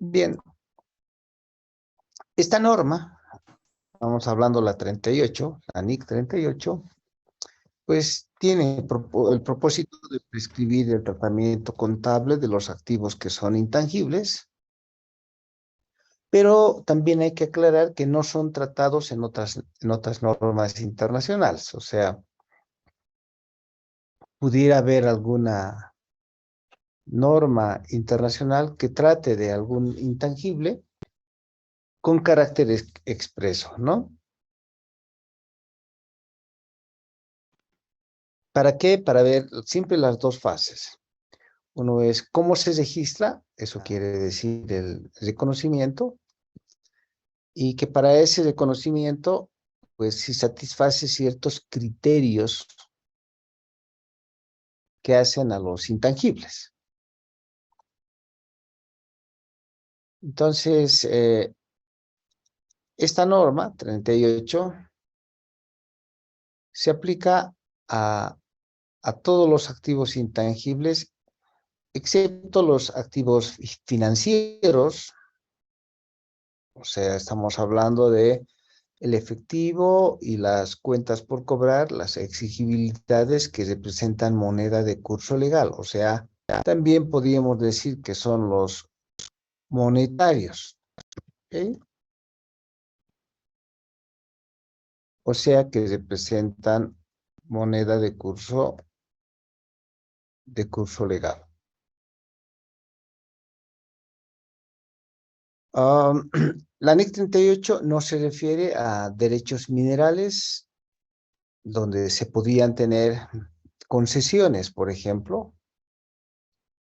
Bien, esta norma, vamos hablando la 38, la NIC 38, pues tiene el propósito de prescribir el tratamiento contable de los activos que son intangibles, pero también hay que aclarar que no son tratados en otras normas internacionales. O sea, pudiera haber alguna norma internacional que trate de algún intangible con carácter expreso, ¿no? ¿Para qué? Para ver siempre las dos fases. Uno es cómo se registra, eso quiere decir el reconocimiento, y que para ese reconocimiento, pues si satisface ciertos criterios que hacen a los intangibles. Entonces, esta norma 38 se aplica a todos los activos intangibles, excepto los activos financieros. O sea, estamos hablando de el efectivo y las cuentas por cobrar, las exigibilidades que representan moneda de curso legal. O sea, también podríamos decir que son los monetarios. ¿Okay? O sea, que representan moneda de curso legal. La NIC 38 no se refiere a derechos minerales donde se podían tener concesiones, por ejemplo,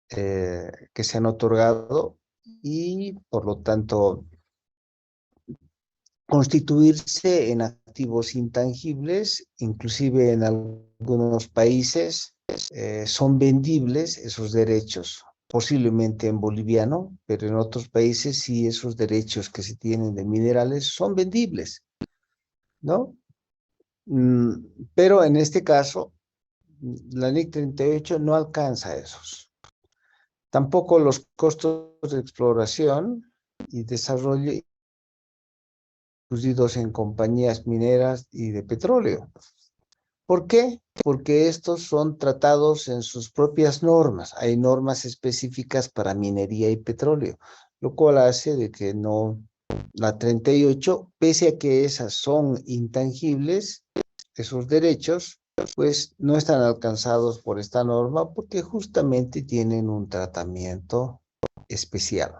que se han otorgado y por lo tanto constituirse en activos intangibles, inclusive en algunos países son vendibles esos derechos, posiblemente en boliviano, pero en otros países sí esos derechos que se tienen de minerales son vendibles, ¿no? Pero en este caso, la NIC 38 no alcanza esos. Tampoco los costos de exploración y desarrollo producidos en compañías mineras y de petróleo. ¿Por qué? Porque estos son tratados en sus propias normas. Hay normas específicas para minería y petróleo, lo cual hace de que no, la 38, pese a que esas son intangibles, esos derechos, pues no están alcanzados por esta norma porque justamente tienen un tratamiento especial.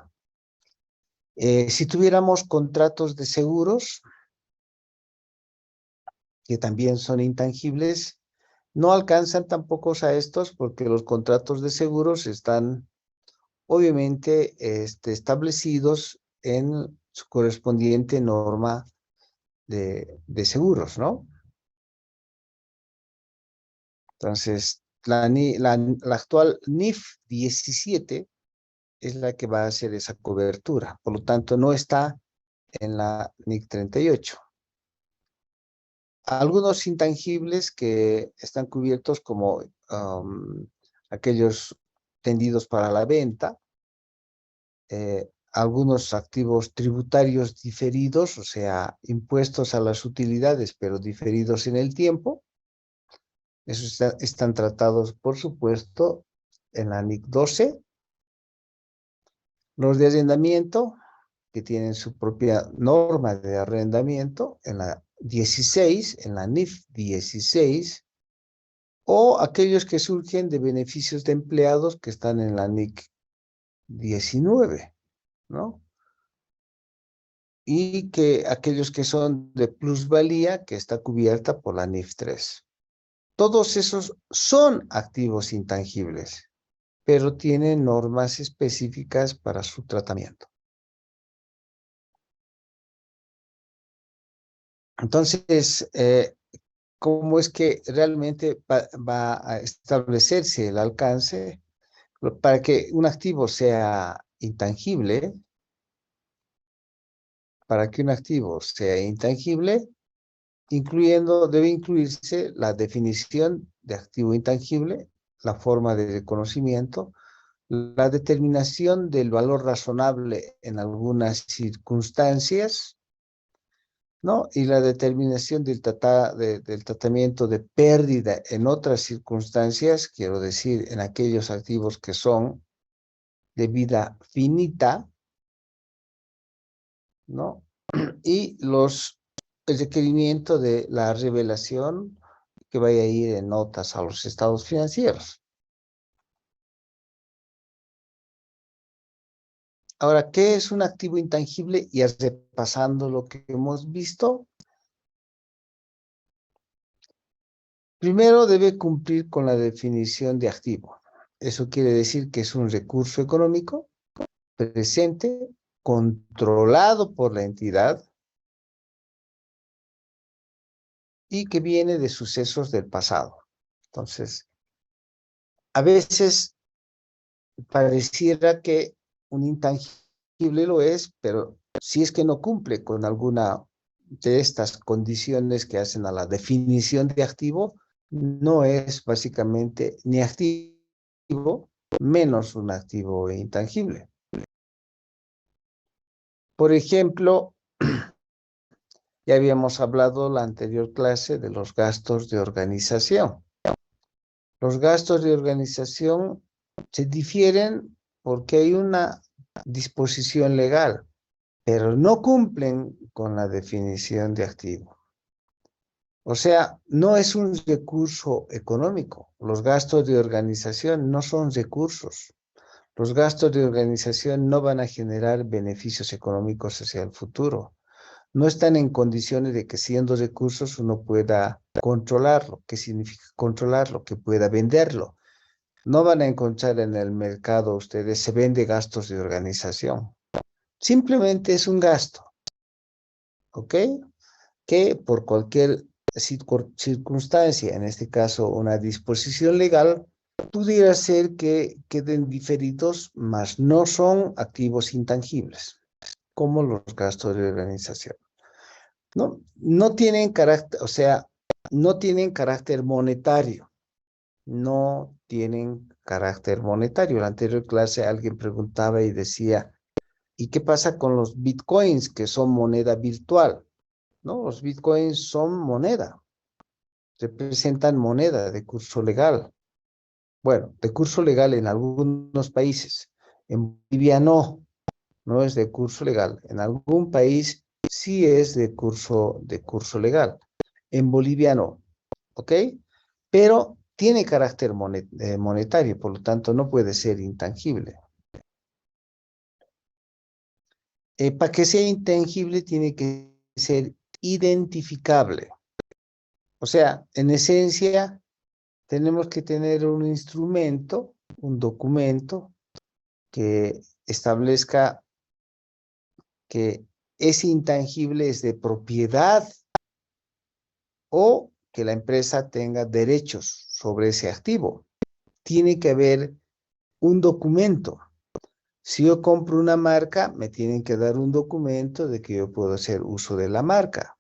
Si tuviéramos contratos de seguros, que también son intangibles, no alcanzan tampoco a estos porque los contratos de seguros están obviamente establecidos en su correspondiente norma de seguros, ¿no? Entonces, la actual NIF 17 es la que va a hacer esa cobertura. Por lo tanto, no está en la NIC 38. Algunos intangibles que están cubiertos como aquellos tendidos para la venta, algunos activos tributarios diferidos, o sea, impuestos a las utilidades, pero diferidos en el tiempo. Esos están tratados, por supuesto, en la NIC 12. Los de arrendamiento, que tienen su propia norma de arrendamiento, en la 16, en la NIF 16, o aquellos que surgen de beneficios de empleados que están en la NIC 19, ¿no? Y que aquellos que son de plusvalía, que está cubierta por la NIF 3. Todos esos son activos intangibles, pero tienen normas específicas para su tratamiento. Entonces, ¿cómo es que realmente va a establecerse el alcance? Para que un activo sea intangible, debe incluirse la definición de activo intangible, la forma de reconocimiento, la determinación del valor razonable en algunas circunstancias, ¿no? Y la determinación del tratamiento de pérdida en otras circunstancias, quiero decir, en aquellos activos que son de vida finita, ¿no? Y el requerimiento de la revelación que vaya a ir en notas a los estados financieros. Ahora, ¿qué es un activo intangible? Y repasando lo que hemos visto, primero debe cumplir con la definición de activo. Eso quiere decir que es un recurso económico presente, controlado por la entidad y que viene de sucesos del pasado. Entonces, a veces pareciera que un intangible lo es, pero si es que no cumple con alguna de estas condiciones que hacen a la definición de activo, no es básicamente ni activo, menos un activo intangible. Por ejemplo, ya habíamos hablado en la anterior clase de los gastos de organización. Los gastos de organización se difieren porque hay una disposición legal, pero no cumplen con la definición de activo. O sea, no es un recurso económico. Los gastos de organización no son recursos. Los gastos de organización no van a generar beneficios económicos hacia el futuro. No están en condiciones de que siendo recursos uno pueda controlarlo. ¿Qué significa controlarlo? Que pueda venderlo. No van a encontrar en el mercado ustedes, se vende gastos de organización. Simplemente es un gasto, ¿ok? Que por cualquier circunstancia, en este caso una disposición legal, pudiera ser que queden diferidos, mas no son activos intangibles, como los gastos de organización. No tienen carácter, o sea, no tienen carácter monetario. No tienen carácter monetario. En la anterior clase alguien preguntaba y decía, ¿y qué pasa con los bitcoins que son moneda virtual? No, los bitcoins son moneda, representan moneda de curso legal. Bueno, de curso legal en algunos países. En Bolivia no, no es de curso legal. En algún país sí es de curso legal. En Bolivia no, ¿ok? Pero tiene carácter monetario, por lo tanto no puede ser intangible. Para que sea intangible tiene que ser identificable. O sea, en esencia, tenemos que tener un instrumento, un documento que establezca que ese intangible es de propiedad o que la empresa tenga derechos sobre ese activo. Tiene que haber un documento. Si yo compro una marca, me tienen que dar un documento de que yo puedo hacer uso de la marca.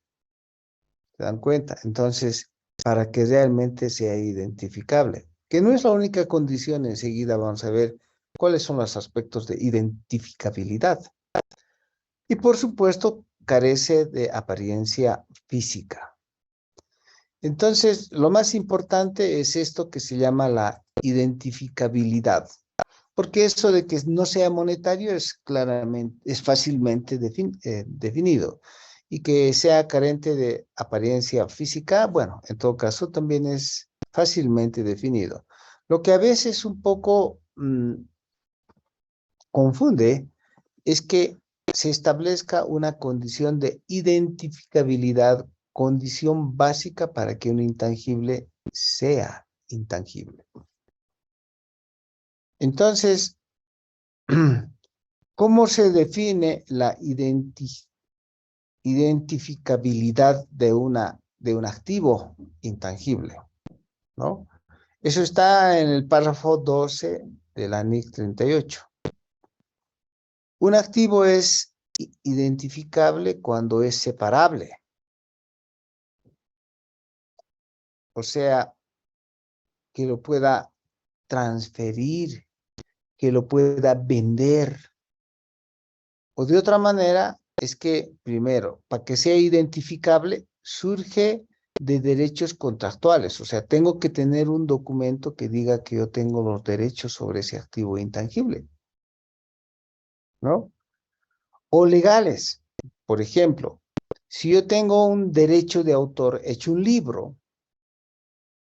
¿Se dan cuenta? Entonces, para que realmente sea identificable, que no es la única condición, enseguida vamos a ver cuáles son los aspectos de identificabilidad. Y por supuesto, carece de apariencia física. Entonces, lo más importante es esto que se llama la identificabilidad. Porque eso de que no sea monetario es fácilmente definido. Y que sea carente de apariencia física, bueno, en todo caso también es fácilmente definido. Lo que a veces un poco confunde es que se establezca una condición de identificabilidad, condición básica para que un intangible sea intangible. Entonces, ¿cómo se define la identificabilidad de un activo intangible? ¿No? Eso está en el párrafo 12 de la NIC 38. Un activo es identificable cuando es separable. O sea, que lo pueda transferir, que lo pueda vender. O de otra manera, es que, primero, para que sea identificable, surge de derechos contractuales. O sea, tengo que tener un documento que diga que yo tengo los derechos sobre ese activo intangible, ¿no? O legales. Por ejemplo, si yo tengo un derecho de autor hecho un libro,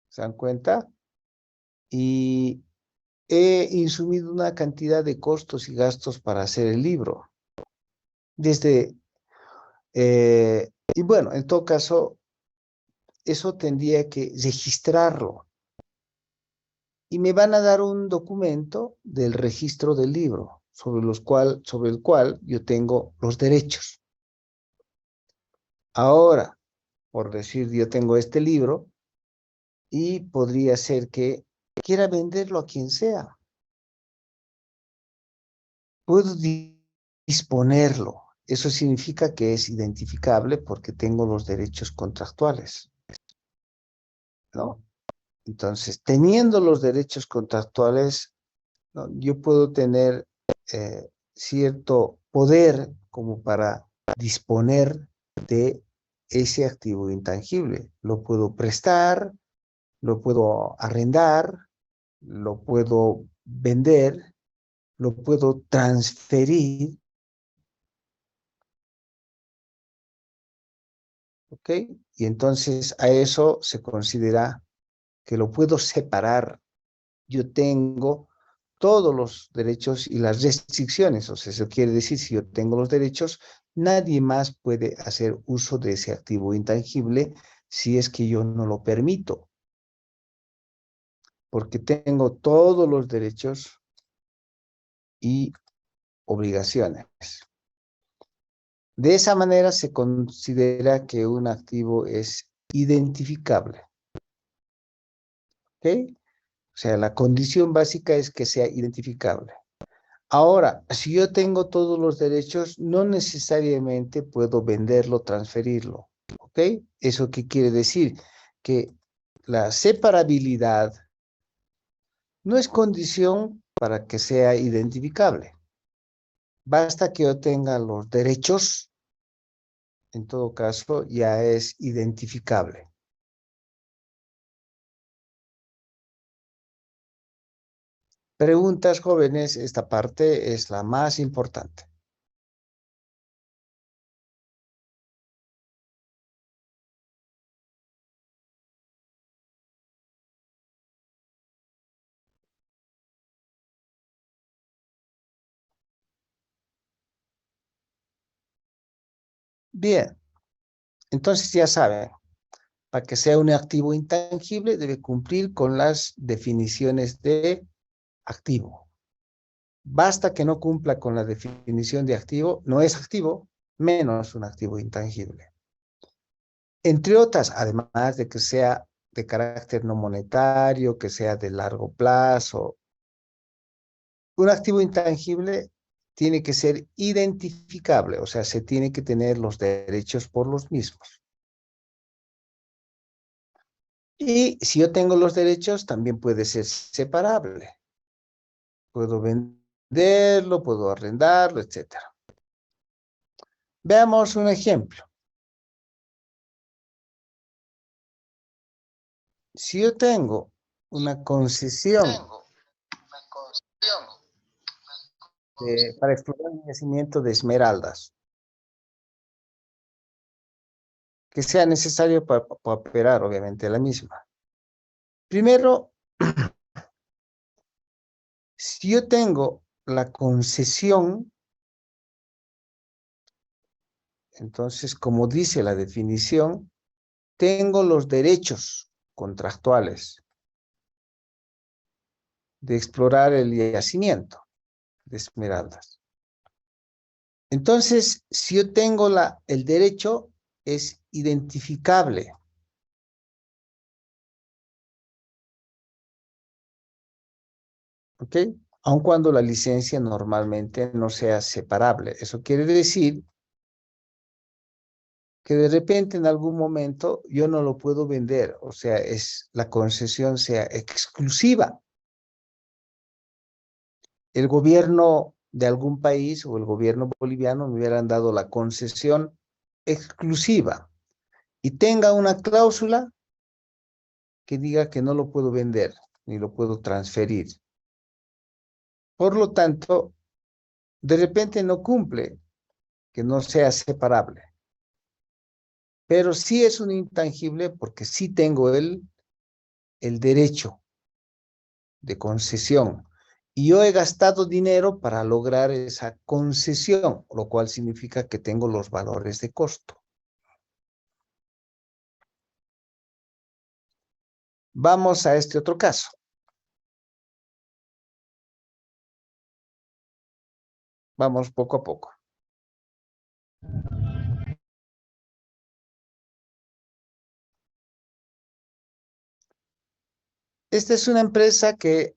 ¿se dan cuenta? Y he insumido una cantidad de costos y gastos para hacer el libro. Y bueno, en todo caso, eso tendría que registrarlo. Y me van a dar un documento del registro del libro, sobre el cual yo tengo los derechos. Ahora, por decir, yo tengo este libro y podría ser que quiera venderlo a quien sea. Puedo disponerlo. Eso significa que es identificable porque tengo los derechos contractuales, ¿no? Entonces, teniendo los derechos contractuales, ¿no?, yo puedo tener cierto poder como para disponer de ese activo intangible. Lo puedo prestar, lo puedo arrendar, lo puedo vender, lo puedo transferir, ¿ok? Y entonces a eso se considera que lo puedo separar. Yo tengo todos los derechos y las restricciones. O sea, eso quiere decir, si yo tengo los derechos, nadie más puede hacer uso de ese activo intangible si es que yo no lo permito. Porque tengo todos los derechos y obligaciones. De esa manera se considera que un activo es identificable. ¿Ok? O sea, la condición básica es que sea identificable. Ahora, si yo tengo todos los derechos, no necesariamente puedo venderlo, transferirlo. ¿Ok? ¿Eso qué quiere decir? Que la separabilidad no es condición para que sea identificable. Basta que yo tenga los derechos, en todo caso, ya es identificable. Preguntas, jóvenes, esta parte es la más importante. Bien, entonces ya saben, para que sea un activo intangible debe cumplir con las definiciones de activo. Basta que no cumpla con la definición de activo, no es activo, menos un activo intangible. Entre otras, además de que sea de carácter no monetario, que sea de largo plazo, un activo intangible tiene que ser identificable, o sea, se tiene que tener los derechos por los mismos. Y si yo tengo los derechos, también puede ser separable. Puedo venderlo, puedo arrendarlo, etc. Veamos un ejemplo. Si yo tengo una concesión para explorar el yacimiento de esmeraldas, que sea necesario para operar, obviamente, la misma. Primero, si yo tengo la concesión, entonces, como dice la definición, tengo los derechos contractuales de explorar el yacimiento de esmeraldas. Entonces, si yo tengo el derecho, es identificable. ¿Ok? Aun cuando la licencia normalmente no sea separable. Eso quiere decir que de repente en algún momento yo no lo puedo vender, o sea, la concesión sea exclusiva. el gobierno de algún país o el gobierno boliviano me hubieran dado la concesión exclusiva y tenga una cláusula que diga que no lo puedo vender ni lo puedo transferir. Por lo tanto, de repente no cumple que no sea separable, pero sí es un intangible porque sí tengo el derecho de concesión. Y yo he gastado dinero para lograr esa concesión, lo cual significa que tengo los valores de costo. Vamos a este otro caso. Vamos poco a poco. Esta es una empresa que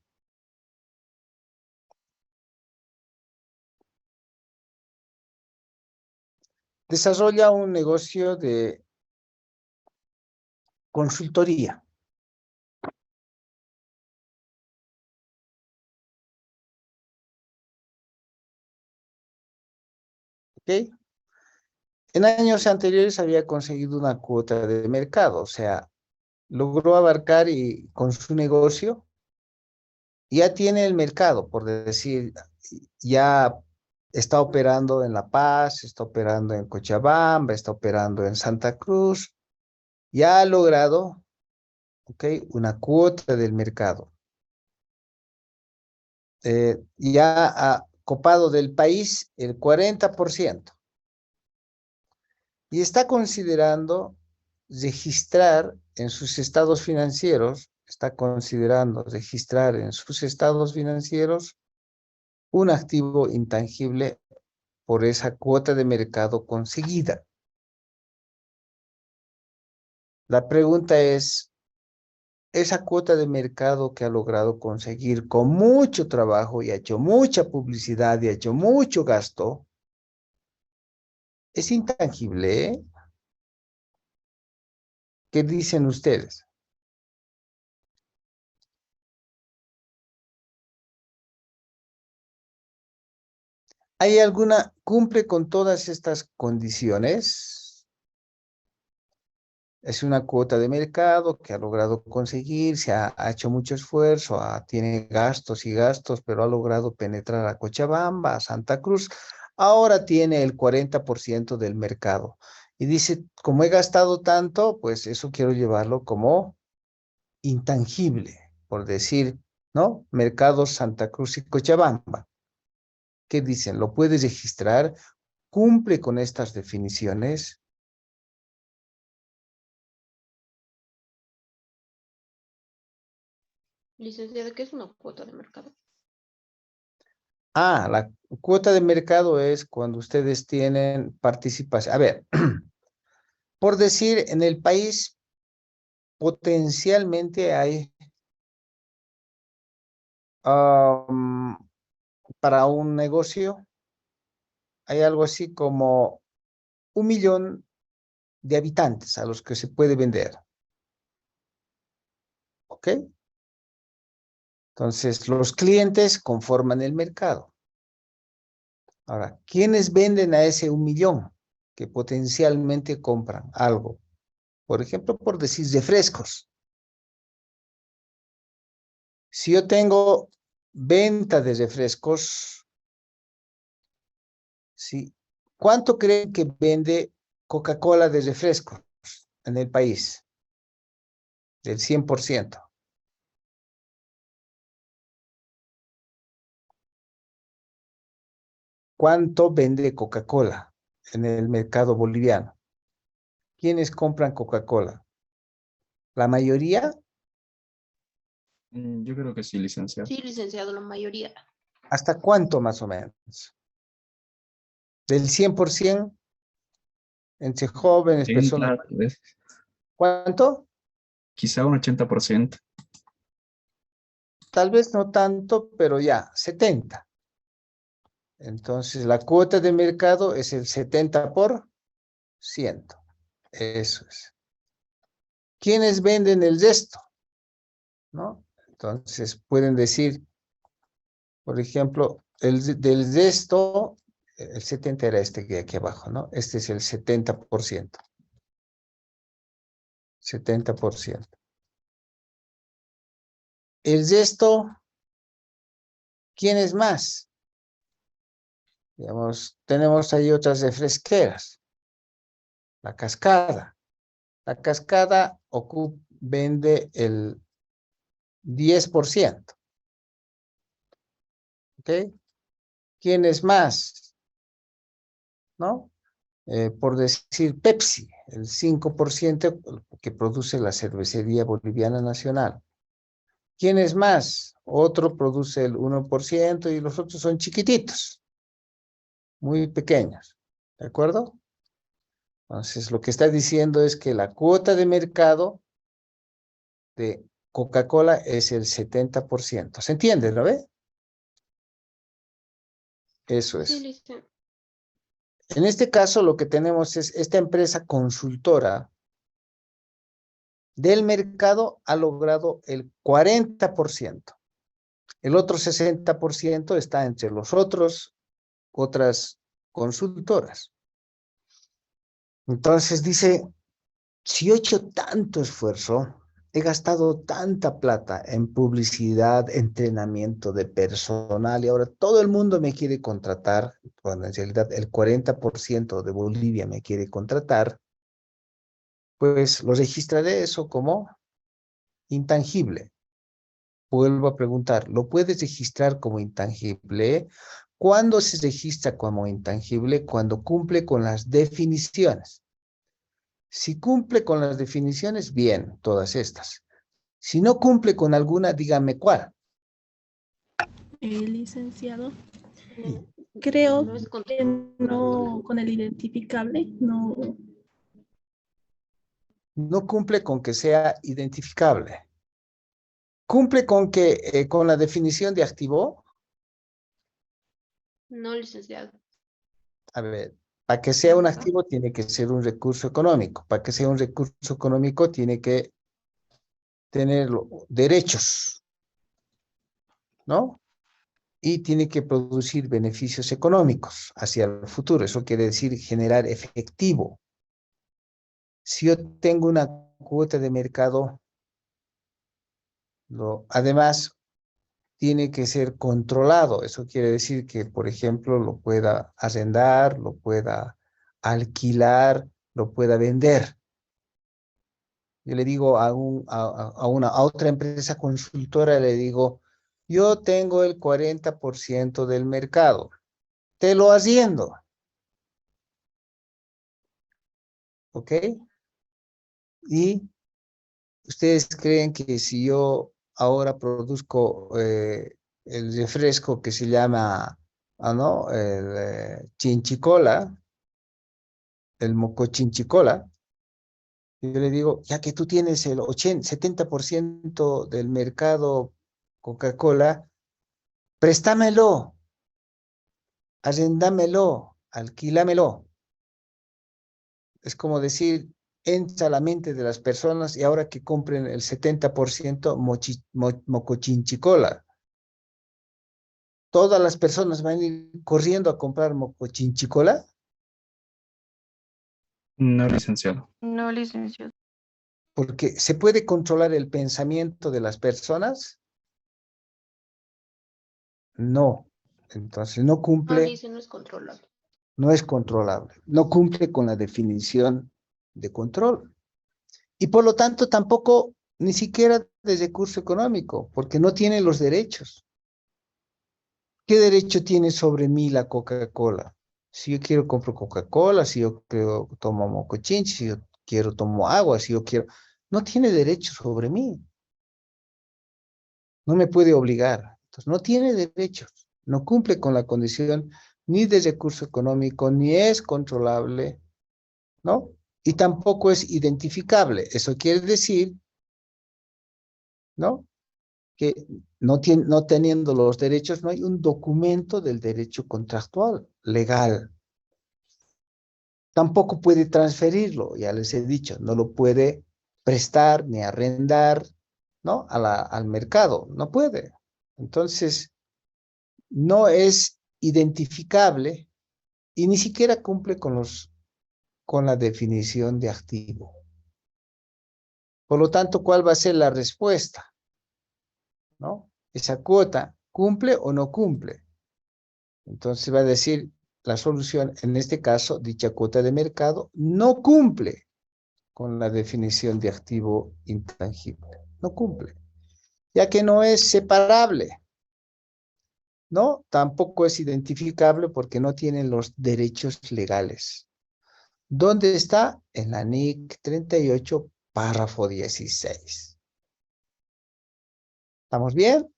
desarrolla un negocio de consultoría. ¿Ok? En años anteriores había conseguido una cuota de mercado, o sea, logró abarcar y con su negocio ya tiene el mercado, por decir, ya está operando en La Paz, está operando en Cochabamba, está operando en Santa Cruz, ya ha logrado, ¿ok?, una cuota del mercado. Ya ha copado del país el 40% y está considerando registrar en sus estados financieros, está considerando registrar en sus estados financieros un activo intangible por esa cuota de mercado conseguida. La pregunta es, esa cuota de mercado que ha logrado conseguir con mucho trabajo y ha hecho mucha publicidad y ha hecho mucho gasto, es intangible, ¿eh? ¿Qué dicen ustedes? ¿Hay alguna, cumple con todas estas condiciones? Es una cuota de mercado que ha logrado conseguir, ha hecho mucho esfuerzo, tiene gastos y gastos, pero ha logrado penetrar a Cochabamba, a Santa Cruz. Ahora tiene el 40% del mercado. Y dice, como he gastado tanto, pues eso quiero llevarlo como intangible, por decir, ¿no? Mercados Santa Cruz y Cochabamba. ¿Qué dicen? ¿Lo puedes registrar? ¿Cumple con estas definiciones? Licenciada, ¿qué es una cuota de mercado? La cuota de mercado es cuando ustedes tienen participación. A ver, por decir, en el país potencialmente hay um, para un negocio, hay algo así como 1 millón de habitantes a los que se puede vender. ¿Ok? Entonces, los clientes conforman el mercado. Ahora, ¿quiénes venden a ese 1 millón que potencialmente compran algo? Por ejemplo, por decir refrescos. Si yo tengo venta de refrescos, ¿sí? ¿Cuánto creen que vende Coca-Cola de refrescos en el país? Del 100%. ¿Cuánto vende Coca-Cola en el mercado boliviano? ¿Quiénes compran Coca-Cola? ¿La mayoría? Yo creo que sí, licenciado. Sí, licenciado, la mayoría. ¿Hasta cuánto más o menos? Del 100% entre jóvenes, personas. 80, tal vez. ¿Cuánto? Quizá un 80%. Tal vez no tanto, pero ya, 70. Entonces, la cuota de mercado es el 70%. Eso es. ¿Quiénes venden el resto? ¿No? Entonces, pueden decir, Por ejemplo, del de esto, el 70 era este que hay aquí abajo, ¿no? Este es el 70%. 70%. El de esto, ¿quién es más? Digamos, tenemos ahí otras refresqueras. La Cascada. La Cascada vende el 10%. ¿Ok? ¿Quién es más? ¿No? Por decir Pepsi, el 5% que produce la Cervecería Boliviana Nacional. ¿Quién es más? Otro produce el 1% y los otros son chiquititos, muy pequeños. ¿De acuerdo? Entonces, lo que está diciendo es que la cuota de mercado de Coca-Cola es el 70%. ¿Se entiende, no ve? Eso Sí, es. licenciado. En este caso, lo que tenemos es esta empresa consultora del mercado ha logrado el 40%. El otro 60% está entre otras consultoras. Entonces dice, si he hecho tanto esfuerzo, he gastado tanta plata en publicidad, entrenamiento de personal y ahora todo el mundo me quiere contratar, bueno, en realidad el 40% de Bolivia me quiere contratar, pues lo registraré eso como intangible. Vuelvo a preguntar, ¿lo puedes registrar como intangible? ¿Cuándo se registra como intangible? Cuando cumple con las definiciones. Si cumple con las definiciones, bien, todas estas. Si no cumple con alguna, dígame cuál. Licenciado, No, creo no es que controlable. no con el identificable, no. No cumple con que sea identificable. Cumple con que, con la definición de activo. No, licenciado. A ver, para que sea un activo tiene que ser un recurso económico. Para que sea un recurso económico tiene que tener derechos, ¿no? Y tiene que producir beneficios económicos hacia el futuro. Eso quiere decir generar efectivo. Si yo tengo una cuota de mercado, además tiene que ser controlado. Eso quiere decir que, por ejemplo, lo pueda arrendar, lo pueda alquilar, lo pueda vender. Yo le digo a otra empresa consultora, le digo, yo tengo el 40% del mercado, te lo haciendo, ¿ok? Y ustedes creen que si yo ahora produzco el refresco que se llama, ¿no? El chinchicola, el mocochinchicola, yo le digo, ya que tú tienes el 70% del mercado Coca-Cola, préstamelo, arrendámelo, alquílamelo. Es como decir, entra a la mente de las personas y ahora que compren el 70% mocochinchicola. Todas las personas van a ir corriendo a comprar mocochinchicola. No, licenciado. No, licenciado. Porque se puede controlar el pensamiento de las personas. No. Entonces no No, cumple, lice, no es controlable. no es controlable. No cumple con la definición de control. Y por lo tanto tampoco ni siquiera de recurso económico, porque no tiene los derechos. ¿Qué derecho tiene sobre mí la Coca-Cola? Si yo quiero compro Coca-Cola, si yo quiero tomo mocochinchi, si yo quiero tomo agua, si yo quiero... No tiene derecho sobre mí. No me puede obligar. Entonces, no tiene derechos. No cumple con la condición ni de recurso económico, ni es controlable, ¿no? Y tampoco es identificable. Eso quiere decir, ¿no? Que no teniendo los derechos, no hay un documento del derecho contractual legal. Tampoco puede transferirlo, ya les he dicho, no lo puede prestar ni arrendar, ¿no? Al mercado, no puede. Entonces, no es identificable y ni siquiera cumple con la definición de activo. Por lo tanto, ¿cuál va a ser la respuesta? ¿No? ¿Esa cuota cumple o no cumple? Entonces va a decir la solución, en este caso, dicha cuota de mercado no cumple con la definición de activo intangible. No cumple, ya que no es separable, ¿no? Tampoco es identificable porque no tiene los derechos legales. ¿Dónde está? En la NIC 38, párrafo 16. ¿Estamos bien?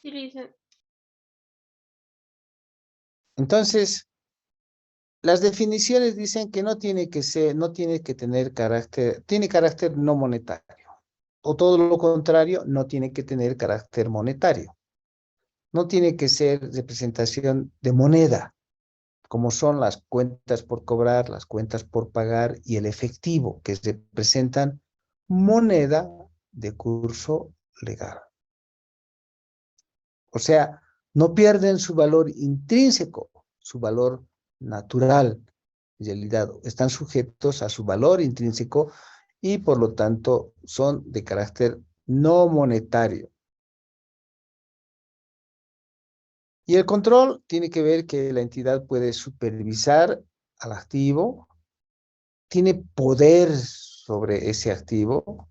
Sí, Entonces, las definiciones dicen que no tiene que ser, no tiene que tener carácter, tiene carácter no monetario. O todo lo contrario, no tiene que tener carácter monetario. No tiene que ser representación de moneda, como son las cuentas por cobrar, las cuentas por pagar y el efectivo, que representan moneda de curso legal. O sea, no pierden su valor intrínseco, su valor natural, en realidad. Están sujetos a su valor intrínseco y por lo tanto son de carácter no monetario. Y el control tiene que ver que la entidad puede supervisar al activo, tiene poder sobre ese activo,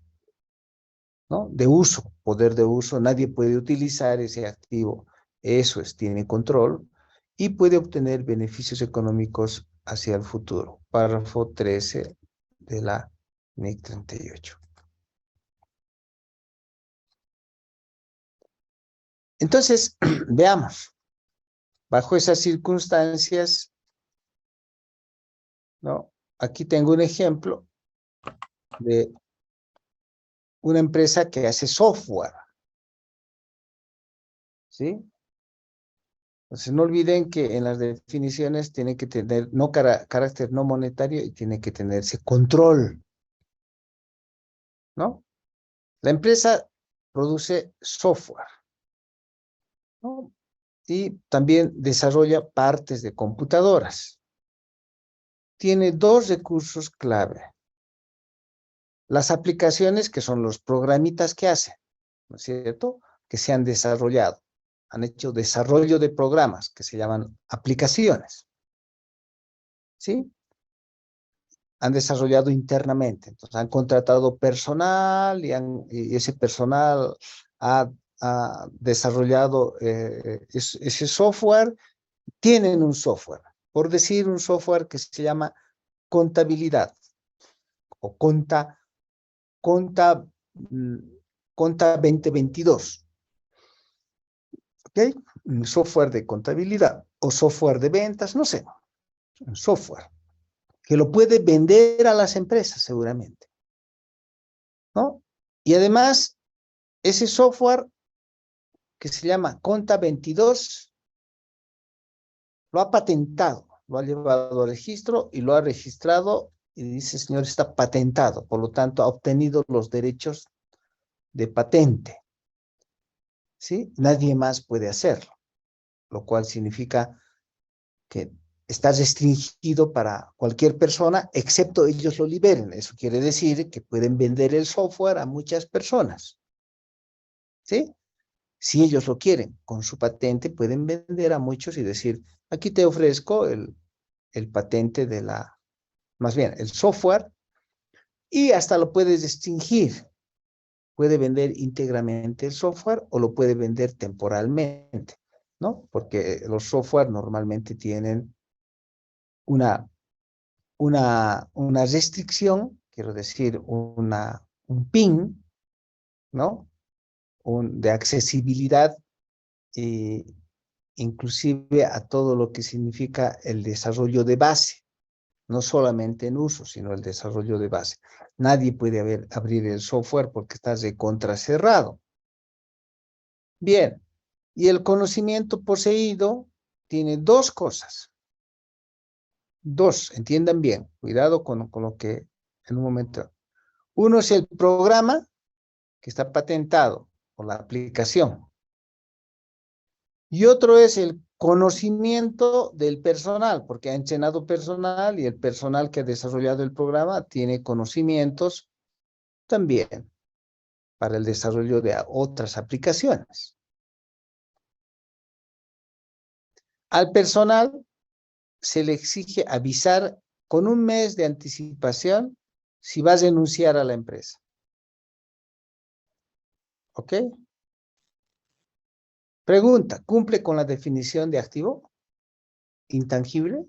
¿no? De uso, poder de uso, nadie puede utilizar ese activo, eso es, tiene control, y puede obtener beneficios económicos hacia el futuro. Párrafo 13 de la NIC 38. Entonces, veamos, bajo esas circunstancias, ¿no? Aquí tengo un ejemplo de una empresa que hace software, ¿sí? Entonces no olviden que en las definiciones tiene que tener no carácter no monetario y tiene que tenerse control, ¿no? La empresa produce software, ¿no? Y también desarrolla partes de computadoras. Tiene dos recursos clave. Las aplicaciones, que son los programitas que hace, ¿no es cierto? Que se han desarrollado. Han hecho desarrollo de programas que se llaman aplicaciones, ¿sí? Han desarrollado internamente. Entonces, han contratado personal y ese personal ha desarrollado ese software. Tienen un software, por decir un software que se llama contabilidad o conta 2022. ¿Ok? Un software de contabilidad o software de ventas, no sé, un software que lo puede vender a las empresas seguramente, ¿no? Y además, ese software que se llama Conta 22 lo ha patentado, lo ha llevado al registro y lo ha registrado y dice, señor, está patentado, por lo tanto ha obtenido los derechos de patente, ¿sí? Nadie más puede hacerlo, lo cual significa que está restringido para cualquier persona, excepto ellos lo liberen. Eso quiere decir que pueden vender el software a muchas personas, ¿sí? Si ellos lo quieren, con su patente pueden vender a muchos y decir, aquí te ofrezco el patente de más bien, el software, y hasta lo puedes distinguir. Puede vender íntegramente el software o lo puede vender temporalmente, ¿no? Porque los software normalmente tienen una restricción, quiero decir, un PIN, ¿no? De accesibilidad, inclusive a todo lo que significa el desarrollo de base, no solamente en uso, sino el desarrollo de base. Nadie puede abrir el software porque está recontracerrado. Bien, y el conocimiento poseído tiene dos cosas. Dos, entiendan bien, cuidado con lo que en un momento. Uno es el programa que está patentado por la aplicación. Y otro es el conocimiento del personal, porque ha entrenado personal y el personal que ha desarrollado el programa tiene conocimientos también para el desarrollo de otras aplicaciones. Al personal se le exige avisar con un mes de anticipación si va a renunciar a la empresa. ¿Ok? Pregunta, ¿cumple con la definición de activo intangible?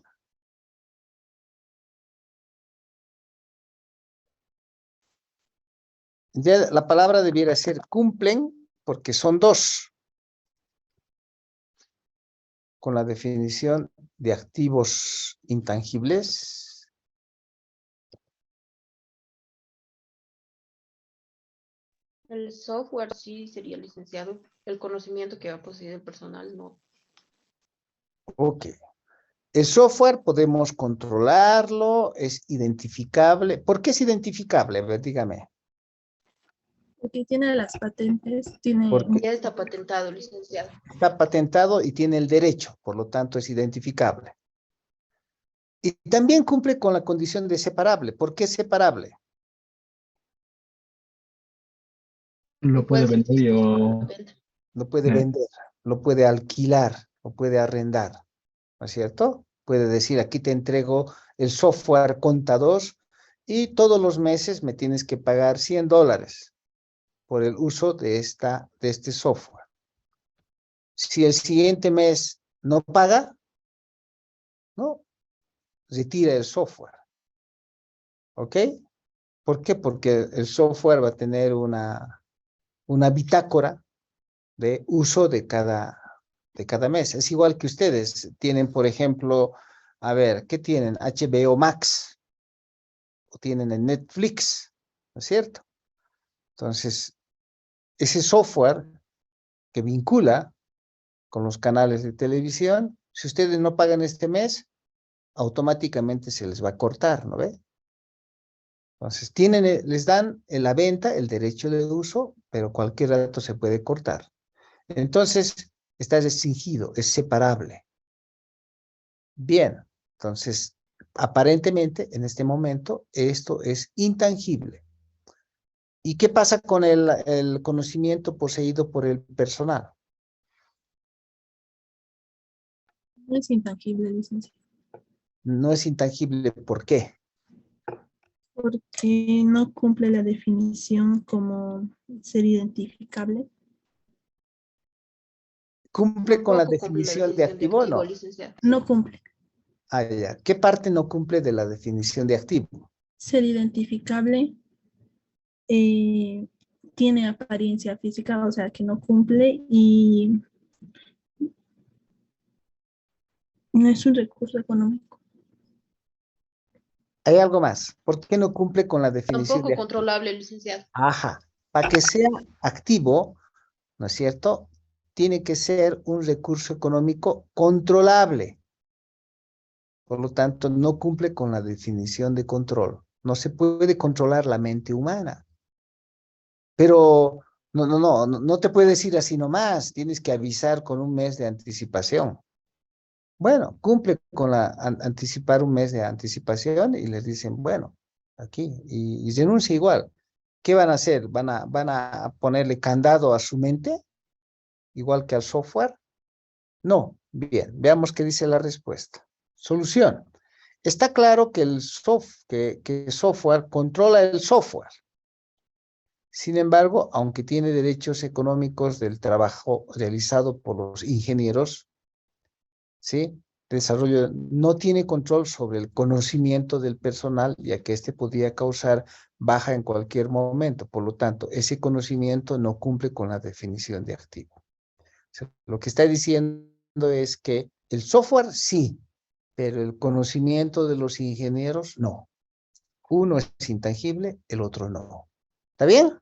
Ya la palabra debiera ser cumplen, porque son dos. Con la definición de activos intangibles. El software sí sería licenciado. El conocimiento que va a poseer el personal no. Ok. El software podemos controlarlo, es identificable. ¿Por qué es identificable? A ver, dígame. Porque tiene las patentes, tiene Porque Ya está patentado, licenciado. está patentado y tiene el derecho, por lo tanto es identificable. Y también cumple con la condición de separable. ¿Por qué separable? Lo puede vender o... Venta. Lo puede vender, lo puede alquilar, lo puede arrendar, ¿no es cierto? Puede decir, aquí te entrego el software contador y todos los meses me tienes que pagar $100 por el uso de este software. Si el siguiente mes no paga, ¿no? Retira el software. ¿Ok? ¿Por qué? Porque el software va a tener una bitácora de uso de cada mes. Es igual que ustedes tienen, por ejemplo, a ver, ¿qué tienen? HBO Max o tienen en Netflix, ¿no es cierto? Entonces, ese software que vincula con los canales de televisión, si ustedes no pagan este mes, automáticamente se les va a cortar, ¿no ve? Entonces, les dan en la venta el derecho de uso, pero cualquier dato se puede cortar. Entonces, está restringido, es separable. Bien, entonces, aparentemente, en este momento, esto es intangible. ¿Y qué pasa con el conocimiento poseído por el personal? no es intangible, licenciado. No es intangible, ¿por qué? Porque no cumple la definición como ser identificable. ¿Cumple con la Tampoco cumple la definición de definición de activo o activo, no? licenciado. No cumple. Ah, ya. ¿Qué parte no cumple de la definición de activo? Ser identificable tiene apariencia física, o sea que no cumple y no es un recurso económico. Hay algo más. ¿Por qué no cumple con la definición de Tampoco activo? controlable, licenciado. Ajá. Para que sea activo, ¿no es cierto? Tiene que ser un recurso económico controlable. Por lo tanto, no cumple con la definición de control. No se puede controlar la mente humana. Pero no te puedes ir así nomás. Tienes que avisar con un mes de anticipación. Bueno, cumple con anticipar un mes de anticipación y les dicen, bueno, aquí, y renuncia igual. ¿Qué van a hacer? ¿Van a ponerle candado a su mente, igual que al software? No. Bien, veamos qué dice la respuesta. Solución. Está claro que el software controla el software. Sin embargo, aunque tiene derechos económicos del trabajo realizado por los ingenieros, ¿sí? Desarrollo no tiene control sobre el conocimiento del personal, ya que este podría causar baja en cualquier momento. Por lo tanto, ese conocimiento no cumple con la definición de activo. O sea, lo que está diciendo es que el software sí, pero el conocimiento de los ingenieros no. Uno es intangible, el otro no. ¿Está bien?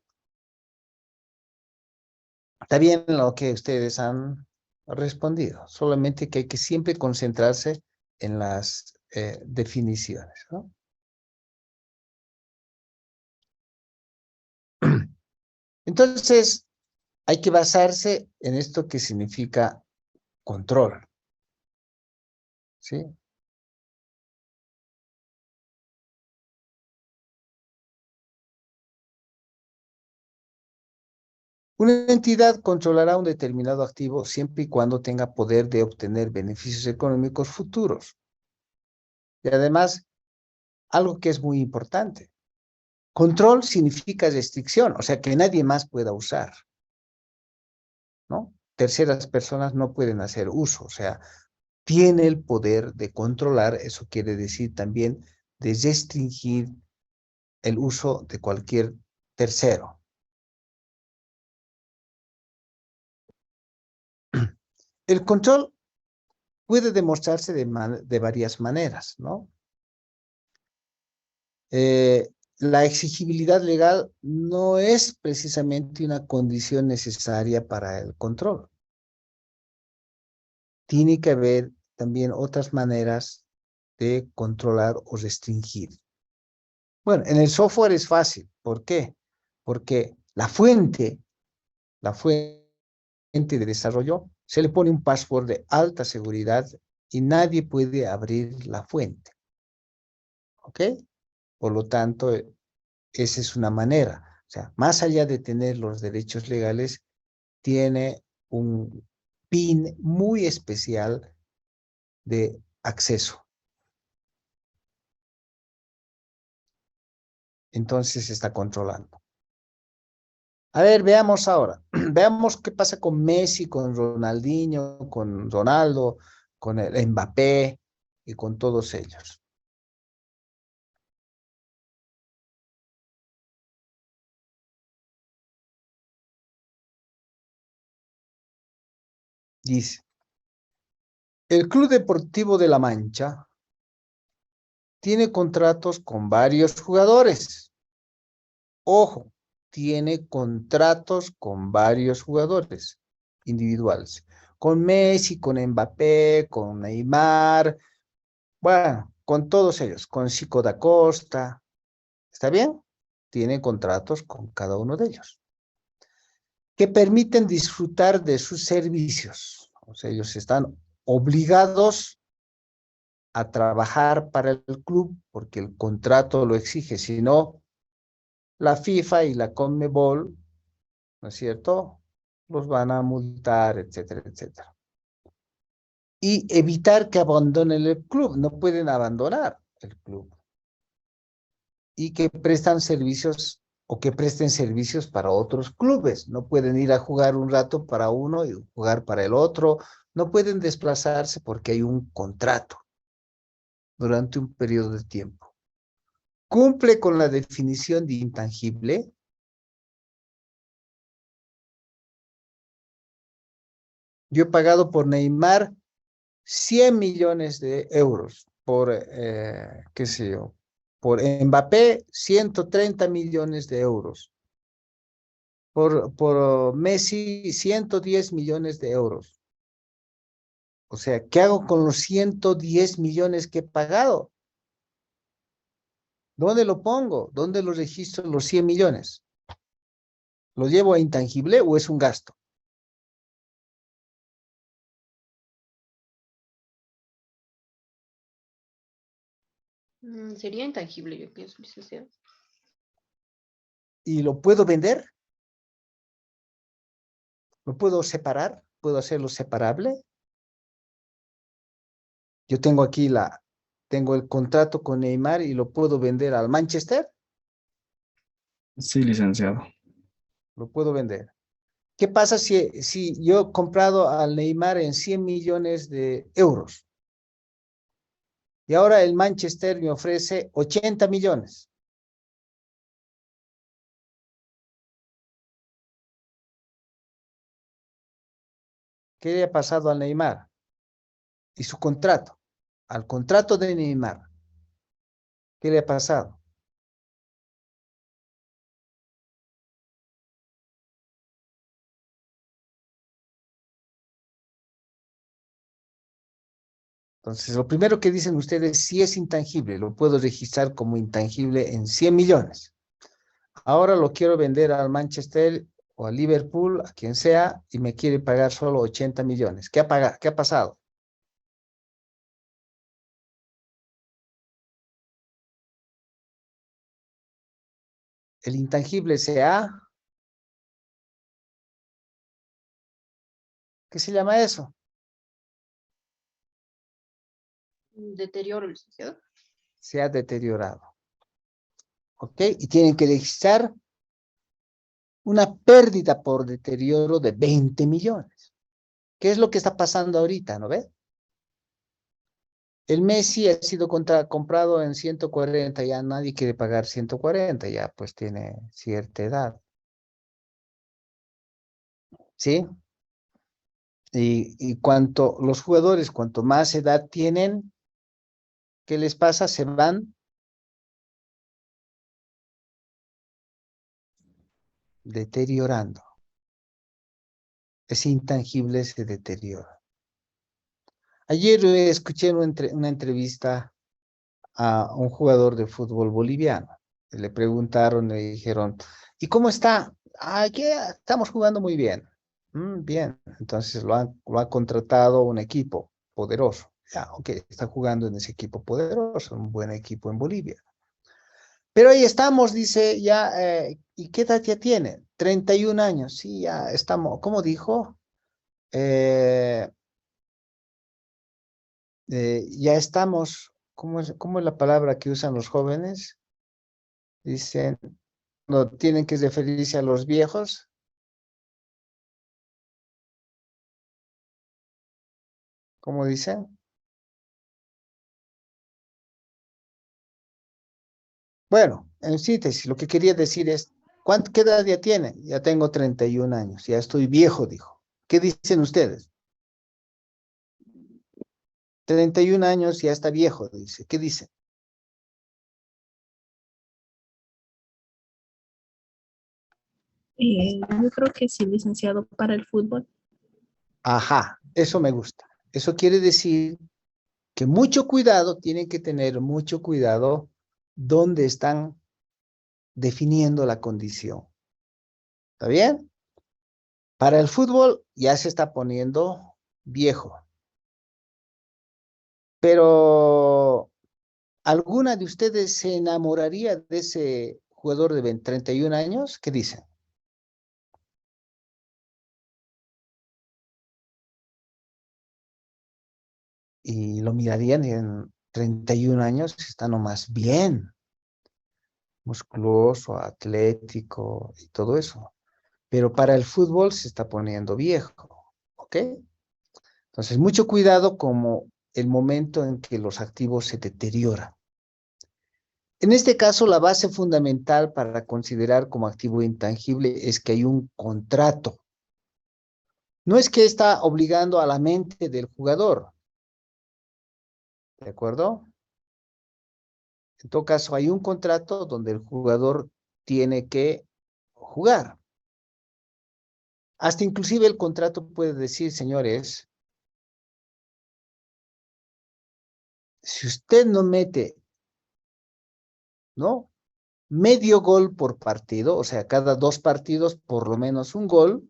Está bien lo que ustedes han respondido, solamente que hay que siempre concentrarse en las definiciones, ¿no? Entonces, hay que basarse en esto que significa control. ¿Sí? Una entidad controlará un determinado activo siempre y cuando tenga poder de obtener beneficios económicos futuros. Y además, algo que es muy importante. Control significa restricción, o sea, que nadie más pueda usar, ¿no? Terceras personas no pueden hacer uso, o sea, tiene el poder de controlar, eso quiere decir también de restringir el uso de cualquier tercero. El control puede demostrarse de varias maneras, ¿no? La exigibilidad legal no es precisamente una condición necesaria para el control. Tiene que haber también otras maneras de controlar o restringir. Bueno, en el software es fácil. ¿Por qué? Porque la fuente de desarrollo, se le pone un password de alta seguridad y nadie puede abrir la fuente. ¿Ok? Por lo tanto, esa es una manera. O sea, más allá de tener los derechos legales, tiene un PIN muy especial de acceso. Entonces está controlando. A ver, veamos ahora. Veamos qué pasa con Messi, con Ronaldinho, con Ronaldo, con el Mbappé y con todos ellos. Dice, el Club Deportivo de La Mancha tiene contratos con varios jugadores. Ojo, tiene contratos con varios jugadores individuales. Con Messi, con Mbappé, con Neymar, bueno, con todos ellos, con Chico da Costa. ¿Está bien? Tiene contratos con cada uno de ellos, que permiten disfrutar de sus servicios. O sea, ellos están obligados a trabajar para el club porque el contrato lo exige, si no, la FIFA y la CONMEBOL, ¿no es cierto?, los van a multar, etcétera, etcétera. Y evitar que abandonen el club, no pueden abandonar el club. Y que prestan servicios o que presten servicios para otros clubes. No pueden ir a jugar un rato para uno y jugar para el otro. No pueden desplazarse porque hay un contrato durante un periodo de tiempo. ¿Cumple con la definición de intangible? Yo he pagado por Neymar 100 millones de euros, por, qué sé yo, por Mbappé 130 millones de euros, por Messi 110 millones de euros. O sea, ¿qué hago con los 110 millones que he pagado? ¿Dónde lo pongo? ¿Dónde lo registro los 100 millones? ¿Lo llevo a intangible o es un gasto? Sería intangible, yo pienso, licenciado. ¿Y lo puedo vender? ¿Lo puedo separar? ¿Puedo hacerlo separable? Yo tengo aquí tengo el contrato con Neymar y lo puedo vender al Manchester. Sí, licenciado. Lo puedo vender. ¿Qué pasa si yo he comprado al Neymar en 100 millones de euros? Y ahora el Manchester me ofrece 80 millones. ¿Qué le ha pasado al Neymar? Y su contrato. Al contrato de Neymar. ¿Qué le ha pasado? Entonces, lo primero que dicen ustedes, sí es intangible, lo puedo registrar como intangible en 100 millones. Ahora lo quiero vender al Manchester o a Liverpool, a quien sea, y me quiere pagar solo 80 millones. ¿Qué ha pasado? El intangible ¿qué se llama eso? Deterioro, licenciado. Se ha deteriorado. ¿Ok? Y tienen que registrar una pérdida por deterioro de 20 millones. ¿Qué es lo que está pasando ahorita, no ve? El Messi ha sido comprado en 140, ya nadie quiere pagar 140, ya pues tiene cierta edad. ¿Sí? Y los jugadores, cuanto más edad tienen, ¿qué les pasa? Se van deteriorando. Ese intangible se deteriora. Ayer escuché una entrevista a un jugador de fútbol boliviano. Le preguntaron, le dijeron, ¿y cómo está? Aquí estamos jugando muy bien. Bien, entonces lo ha contratado un equipo poderoso. Ya, ok, está jugando en ese equipo poderoso, un buen equipo en Bolivia. Pero ahí estamos, dice, ya, ¿y qué edad ya tiene? 31 años, sí, ya estamos, ¿cómo dijo? Eh, ya estamos, ¿cómo es la palabra que usan los jóvenes? Dicen, no tienen que referirse a los viejos. ¿Cómo dicen? Bueno, en síntesis, lo que quería decir es, ¿qué edad ya tiene? Ya tengo 31 años, ya estoy viejo, dijo. ¿Qué dicen ustedes? 31 años, ya está viejo, dice. ¿Qué dicen? Yo creo que sí, licenciado, para el fútbol. Ajá, eso me gusta. Eso quiere decir que mucho cuidado, tienen que tener mucho cuidado donde están definiendo la condición. ¿Está bien? Para el fútbol ya se está poniendo viejo. Pero, ¿alguna de ustedes se enamoraría de ese jugador de 31 años? ¿Qué dicen? Y lo mirarían en 31 años, está nomás bien, musculoso, atlético y todo eso. Pero para el fútbol se está poniendo viejo, ¿ok? Entonces, mucho cuidado como el momento en que los activos se deterioran. En este caso, la base fundamental para considerar como activo intangible es que hay un contrato. No es que está obligando a la mente del jugador, ¿de acuerdo? En todo caso, hay un contrato donde el jugador tiene que jugar. Hasta inclusive el contrato puede decir, señores, si usted no mete, ¿no? Medio gol por partido, o sea, cada 2 partidos por lo menos un gol,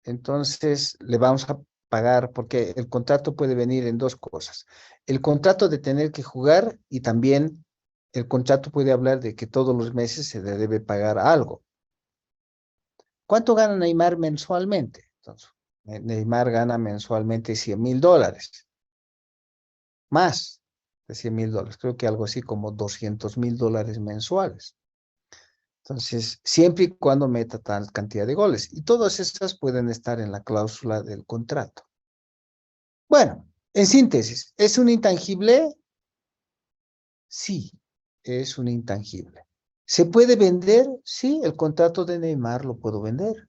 entonces le vamos a pagar, porque el contrato puede venir en 2 cosas. El contrato de tener que jugar y también el contrato puede hablar de que todos los meses se le debe pagar algo. ¿Cuánto gana Neymar mensualmente? Entonces, Neymar gana mensualmente $100,000. Más de $100,000. Creo que algo así como $200,000 mensuales. Entonces, siempre y cuando meta tal cantidad de goles. Y todas estas pueden estar en la cláusula del contrato. Bueno, en síntesis, ¿es un intangible? Sí, es un intangible. ¿Se puede vender? Sí, el contrato de Neymar lo puedo vender.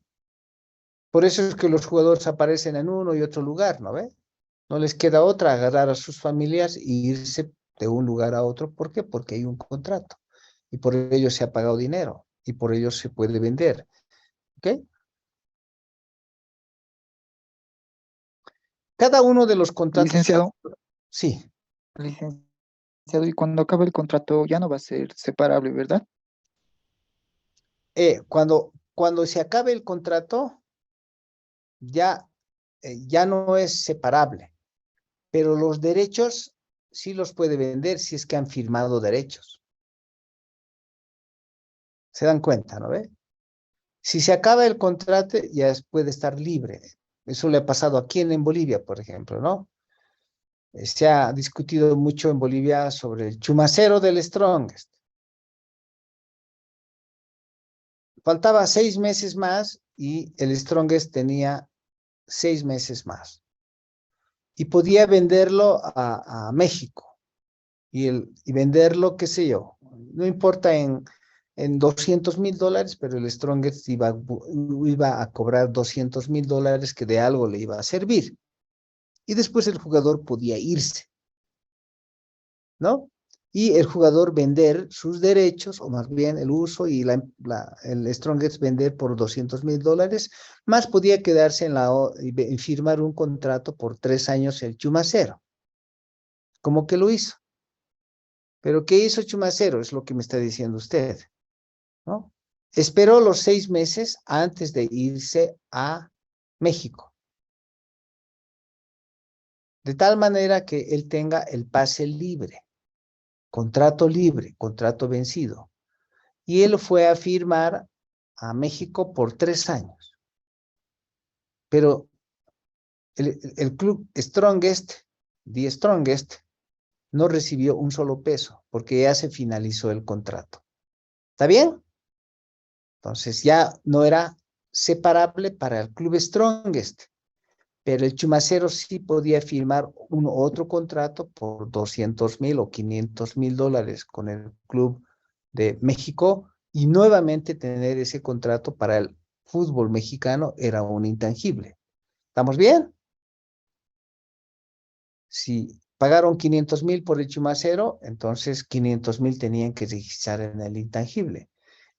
Por eso es que los jugadores aparecen en uno y otro lugar, ¿no ve? No les queda otra, agarrar a sus familias e irse de un lugar a otro. ¿Por qué? Porque hay un contrato. Y por ello se ha pagado dinero. Y por ello se puede vender. ¿Ok? Cada uno de los contratos... Licenciado, Sí. licenciado, y cuando acabe el contrato ya no va a ser separable, ¿verdad? Cuando cuando se acabe el contrato, ya no es separable, pero los derechos sí los puede vender si es que han firmado derechos. ¿Se dan cuenta, no ve? Si se acaba el contrato, ya puede estar libre. Eso le ha pasado aquí en Bolivia, por ejemplo, ¿no? Se ha discutido mucho en Bolivia sobre el chumacero del Strongest. Faltaba 6 meses más y el Strongest tenía 6 meses más. Y podía venderlo a México. Y venderlo, qué sé yo, no importa en $200,000, pero el Strongest iba a cobrar $200,000 que de algo le iba a servir. Y después el jugador podía irse, ¿no? Y el jugador vender sus derechos, o más bien el uso y el Strongest vender por $200,000, más podía quedarse y firmar un contrato por 3 años el chumacero. ¿Cómo que lo hizo? ¿Pero qué hizo Chumacero? Es lo que me está diciendo usted, ¿no? Esperó los 6 meses antes de irse a México. De tal manera que él tenga el pase libre, contrato vencido. Y él fue a firmar a México por 3 años. Pero el club Strongest, The Strongest, no recibió un solo peso porque ya se finalizó el contrato. ¿Está bien? Entonces ya no era separable para el club Strongest, pero el Chumacero sí podía firmar otro contrato por $200,000 o $500,000 con el club de México y nuevamente tener ese contrato para el fútbol mexicano era un intangible. ¿Estamos bien? Si pagaron 500,000 por el Chumacero, entonces 500,000 tenían que registrar en el intangible.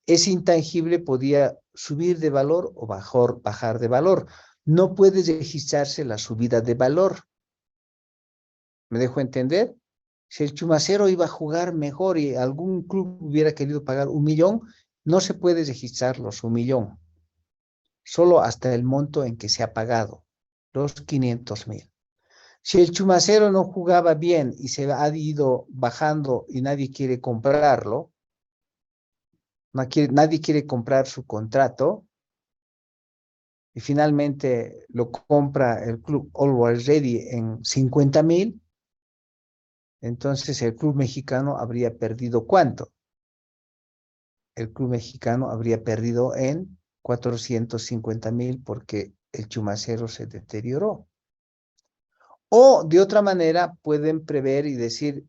Ese intangible podía subir de valor o bajar de valor. No puede registrarse la subida de valor. ¿Me dejo entender? Si el Chumacero iba a jugar mejor y algún club hubiera querido pagar 1,000,000, no se puede registrar los 1,000,000. Solo hasta el monto en que se ha pagado, los 500,000. Si el Chumacero no jugaba bien y se ha ido bajando y nadie quiere comprarlo, nadie quiere comprar su contrato, y finalmente lo compra el club Always Ready en 50,000, entonces el club mexicano habría perdido ¿cuánto? El club mexicano habría perdido en 450,000 porque el Chumacero se deterioró. O de otra manera pueden prever y decir,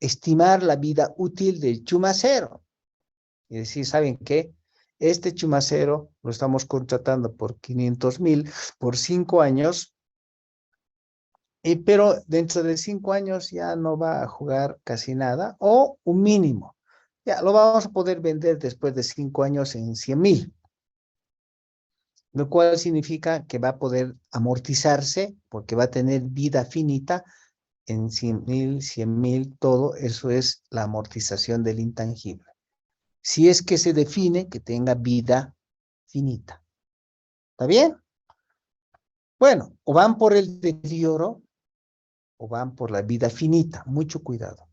estimar la vida útil del Chumacero. Y decir, ¿saben qué? Este Chumacero lo estamos contratando por 500,000 por 5 años, pero dentro de 5 años ya no va a jugar casi nada, o un mínimo. Ya lo vamos a poder vender después de 5 años en 100,000. Lo cual significa que va a poder amortizarse porque va a tener vida finita en 100,000, 100,000, todo eso es la amortización del intangible. Si es que se define que tenga vida finita. ¿Está bien? Bueno, o van por el deterioro o van por la vida finita. Mucho cuidado.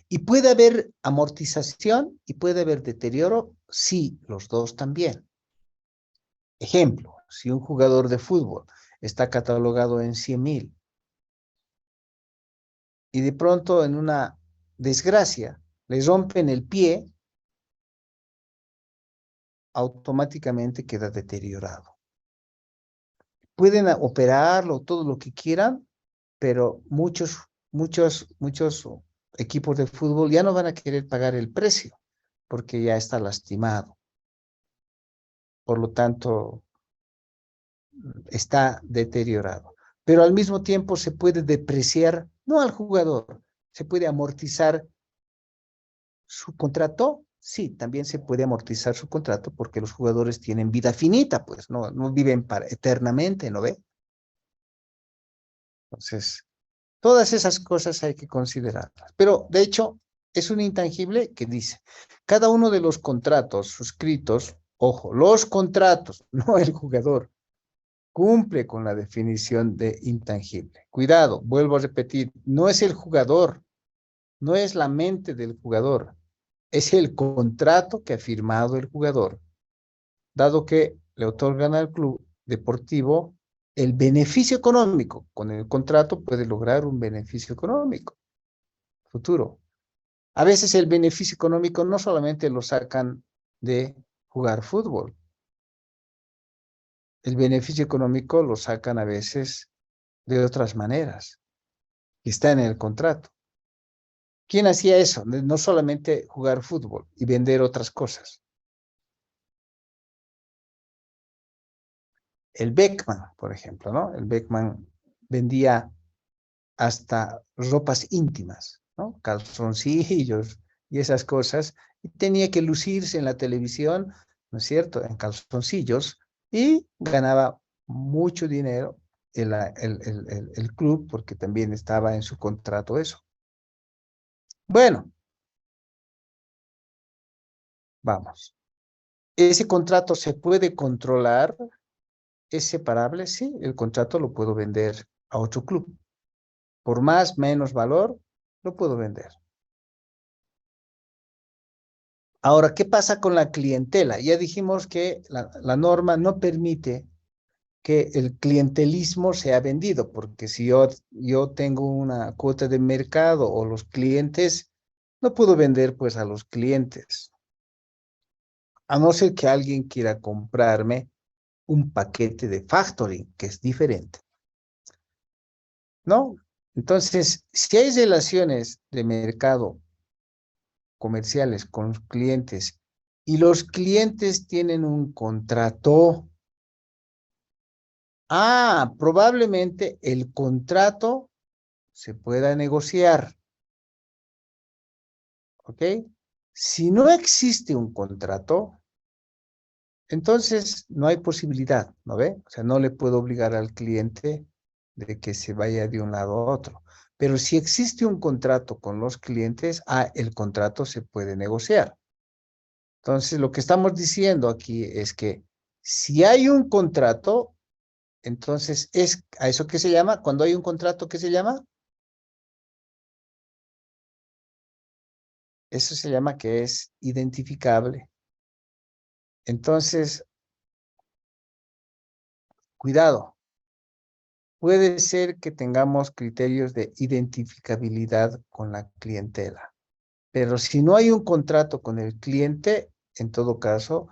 ¿Y puede haber amortización y puede haber deterioro? Sí, los dos también. Ejemplo, si un jugador de fútbol está catalogado en 100,000 y de pronto en una desgracia le rompen el pie, automáticamente queda deteriorado. Pueden operarlo, todo lo que quieran, pero muchos equipos de fútbol ya no van a querer pagar el precio porque ya está lastimado. Por lo tanto, está deteriorado. Pero al mismo tiempo se puede depreciar, no al jugador, se puede amortizar su contrato. Sí, también se puede amortizar su contrato porque los jugadores tienen vida finita, pues no viven eternamente, ¿no ve? Entonces, todas esas cosas hay que considerarlas. Pero, de hecho, es un intangible que dice, cada uno de los contratos suscritos Ojo, los contratos, no el jugador, cumple con la definición de intangible. Cuidado, vuelvo a repetir, no es el jugador, no es la mente del jugador, es el contrato que ha firmado el jugador, dado que le otorgan al club deportivo el beneficio económico. Con el contrato puede lograr un beneficio económico futuro. A veces el beneficio económico no solamente lo sacan de jugar fútbol. El beneficio económico lo sacan a veces de otras maneras. Y está en el contrato. ¿Quién hacía eso? No solamente jugar fútbol y vender otras cosas. El Beckman, por ejemplo, ¿no? El Beckman vendía hasta ropas íntimas, ¿no? Calzoncillos y esas cosas. Y tenía que lucirse en la televisión, ¿no es cierto? En calzoncillos y ganaba mucho dinero el club porque también estaba en su contrato eso. Bueno, vamos. ¿Ese contrato se puede controlar? ¿Es separable? Sí, el contrato lo puedo vender a otro club. Por más, menos valor, lo puedo vender. Ahora, ¿qué pasa con la clientela? Ya dijimos que la norma no permite que el clientelismo sea vendido, porque si yo tengo una cuota de mercado o los clientes, no puedo vender pues a los clientes. A no ser que alguien quiera comprarme un paquete de factoring, que es diferente. ¿No? Entonces, si hay relaciones de mercado comerciales con los clientes y los clientes tienen un contrato, probablemente el contrato se pueda negociar, ¿ok? Si no existe un contrato, entonces no hay posibilidad, ¿no ve? O sea, no le puedo obligar al cliente de que se vaya de un lado a otro. Pero si existe un contrato con los clientes, el contrato se puede negociar. Entonces, lo que estamos diciendo aquí es que si hay un contrato, entonces es a eso que se llama, cuando hay un contrato, ¿qué se llama? Eso se llama que es identificable. Entonces, cuidado. Puede ser que tengamos criterios de identificabilidad con la clientela, pero si no hay un contrato con el cliente, en todo caso,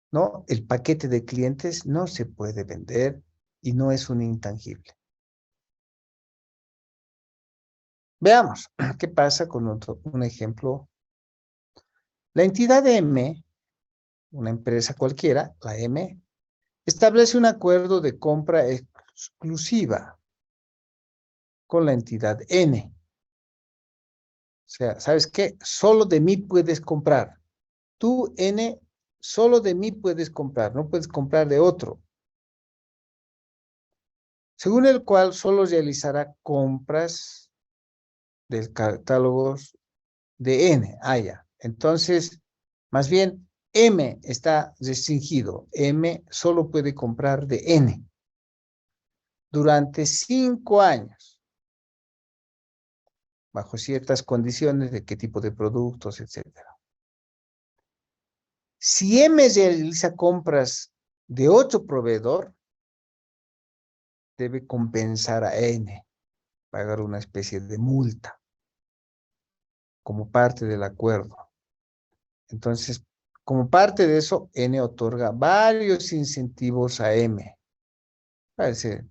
¿no? El paquete de clientes no se puede vender y no es un intangible. Veamos qué pasa con un ejemplo. La entidad M, una empresa cualquiera, la M, establece un acuerdo de compra exclusiva con la entidad N. O sea, ¿sabes qué? Solo de mí puedes comprar. Tú, N, solo de mí puedes comprar, no puedes comprar de otro. Según el cual solo realizará compras del catálogo de N. Ya. Entonces, más bien, M está restringido. M solo puede comprar de N durante 5 años, bajo ciertas condiciones de qué tipo de productos, etc. Si M realiza compras de otro proveedor, debe compensar a N, pagar una especie de multa como parte del acuerdo. Entonces, como parte de eso, N otorga varios incentivos a M,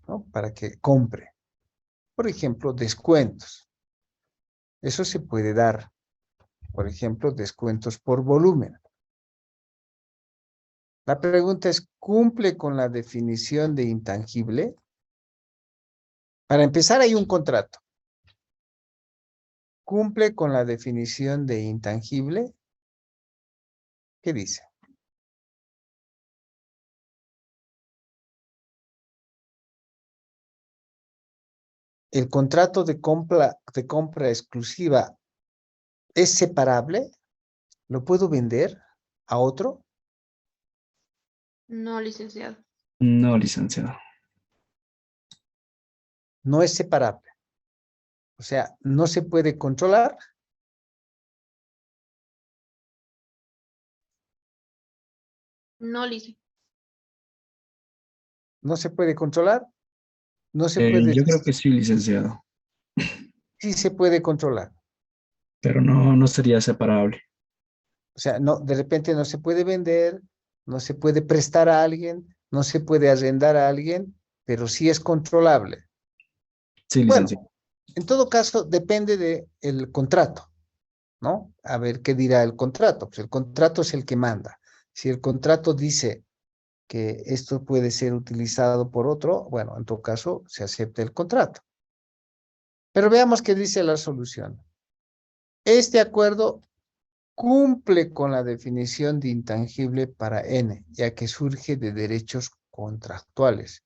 ¿no? Para que compre. Por ejemplo, descuentos. Eso se puede dar. Por ejemplo, descuentos por volumen. La pregunta es, ¿cumple con la definición de intangible? Para empezar, hay un contrato. ¿Cumple con la definición de intangible? ¿Qué dice? ¿El contrato de compra exclusiva es separable? ¿Lo puedo vender a otro? No, licenciado. No, licenciado. No es separable. O sea, no se puede controlar. No, lice. No se puede controlar. No se puede. Yo creo que sí, licenciado, Sí se puede controlar. pero no, no sería separable. O sea, no, de repente no se puede vender, no se puede prestar a alguien, no se puede arrendar a alguien, pero sí es controlable. Sí, licenciado. Bueno, en todo caso, depende del contrato, ¿no? A ver qué dirá el contrato. Pues el contrato es el que manda. Si el contrato dice que esto puede ser utilizado por otro, bueno, en todo caso, se acepta el contrato. Pero veamos qué dice la solución. Este acuerdo cumple con la definición de intangible para N, ya que surge de derechos contractuales.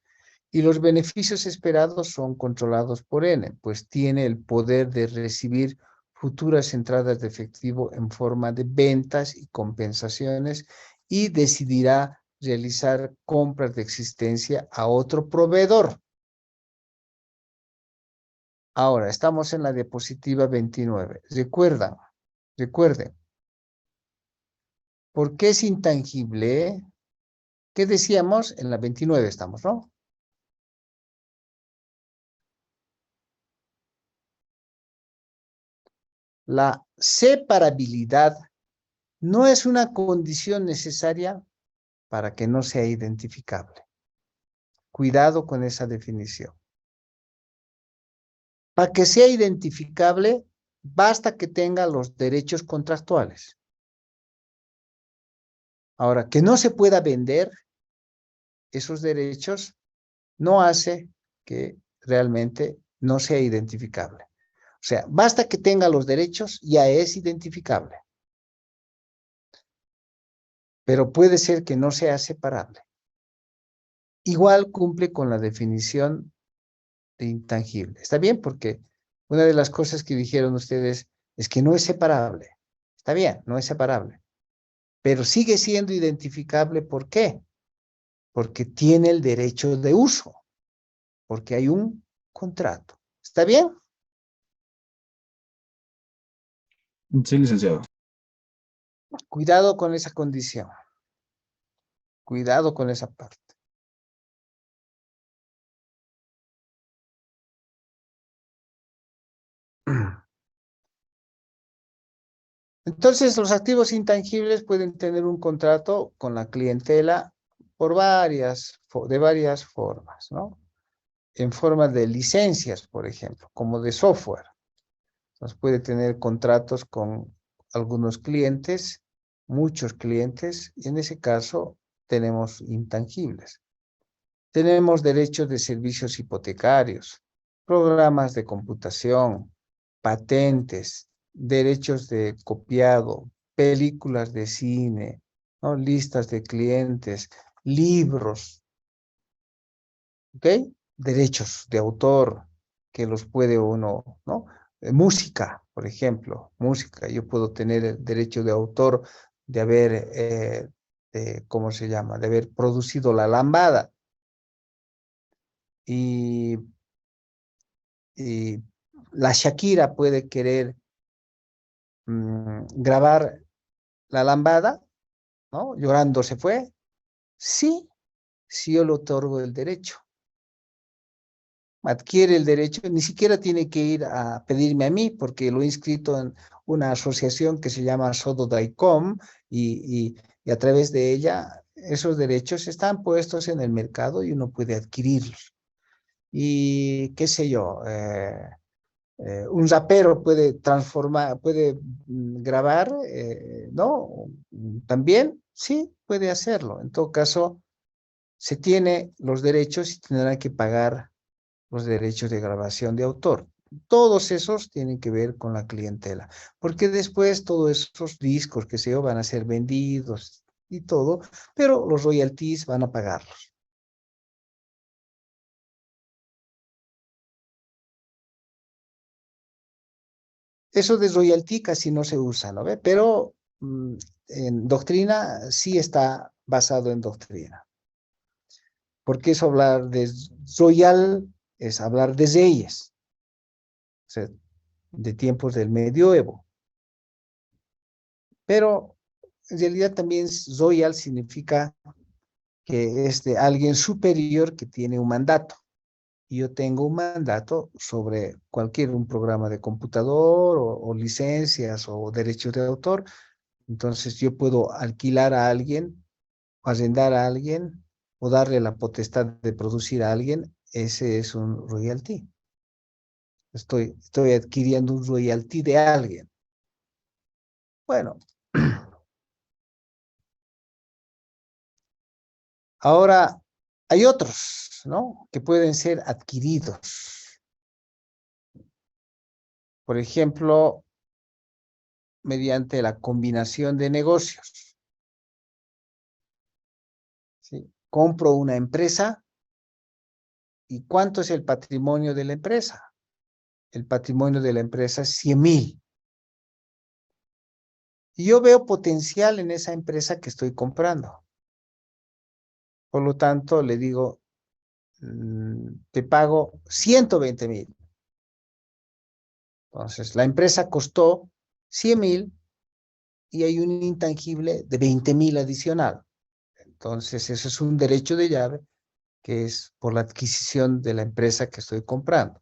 Y los beneficios esperados son controlados por N, pues tiene el poder de recibir futuras entradas de efectivo en forma de ventas y compensaciones y decidirá realizar compras de existencia a otro proveedor. Ahora, estamos en la diapositiva 29. Recuerden, ¿por qué es intangible? ¿Qué decíamos? En la 29 estamos, ¿no? La separabilidad no es una condición necesaria para que no sea identificable. Cuidado con esa definición. Para que sea identificable, basta que tenga los derechos contractuales. Ahora, que no se pueda vender esos derechos no hace que realmente no sea identificable. O sea, basta que tenga los derechos, ya es identificable. Pero puede ser que no sea separable. Igual cumple con la definición de intangible. ¿Está bien? Porque una de las cosas que dijeron ustedes es que no es separable. Está bien, no es separable. Pero sigue siendo identificable. ¿Por qué? Porque tiene el derecho de uso. Porque hay un contrato. ¿Está bien? Sí, licenciado. Cuidado con esa condición. Cuidado con esa parte. Entonces, los activos intangibles pueden tener un contrato con la clientela de varias formas, ¿no? En forma de licencias, por ejemplo, como de software. Entonces, puede tener contratos con algunos clientes, muchos clientes, y en ese caso tenemos intangibles. Tenemos derechos de servicios hipotecarios, programas de computación, patentes, derechos de copiado, películas de cine, ¿no? Listas de clientes, libros, ¿ok? Derechos de autor que los puede uno, ¿no? Música, por ejemplo, música. Yo puedo tener el derecho de autor de haber, ¿cómo se llama? De haber producido la lambada. Y la Shakira puede querer grabar la lambada, ¿no? Llorando se fue. Sí, sí yo le otorgo el derecho. Adquiere el derecho, ni siquiera tiene que ir a pedirme a mí, porque lo he inscrito en una asociación que se llama Sodo.com y a través de ella esos derechos están puestos en el mercado y uno puede adquirirlos. Y qué sé yo, un rapero puede transformar, puede grabar, ¿no? También, sí, puede hacerlo. En todo caso, se tiene los derechos y tendrá que pagar los derechos de grabación de autor. Todos esos tienen que ver con la clientela, porque después todos esos discos que se van a ser vendidos y todo, pero los royalties van a pagarlos. Eso de royalty casi no se usa, ¿no ve? Pero en doctrina sí está basado en doctrina. Porque es hablar de royal, es hablar de reyes, o sea, de tiempos del medioevo. Pero en realidad también royal significa que es de alguien superior que tiene un mandato. Y yo tengo un mandato sobre un programa de computador o licencias o derechos de autor. Entonces yo puedo alquilar a alguien, arrendar a alguien o darle la potestad de producir a alguien. Ese es un royalty. Estoy adquiriendo un royalty de alguien. Bueno, ahora hay otros, ¿no? Que pueden ser adquiridos. Por ejemplo, mediante la combinación de negocios. ¿Sí? Compro una empresa y ¿cuánto es el patrimonio de la empresa? El patrimonio de la empresa es 100,000. Y yo veo potencial en esa empresa que estoy comprando. Por lo tanto, le digo, te pago 120,000. Entonces, la empresa costó 100,000 y hay un intangible de 20,000 adicional. Entonces, eso es un derecho de llave que es por la adquisición de la empresa que estoy comprando.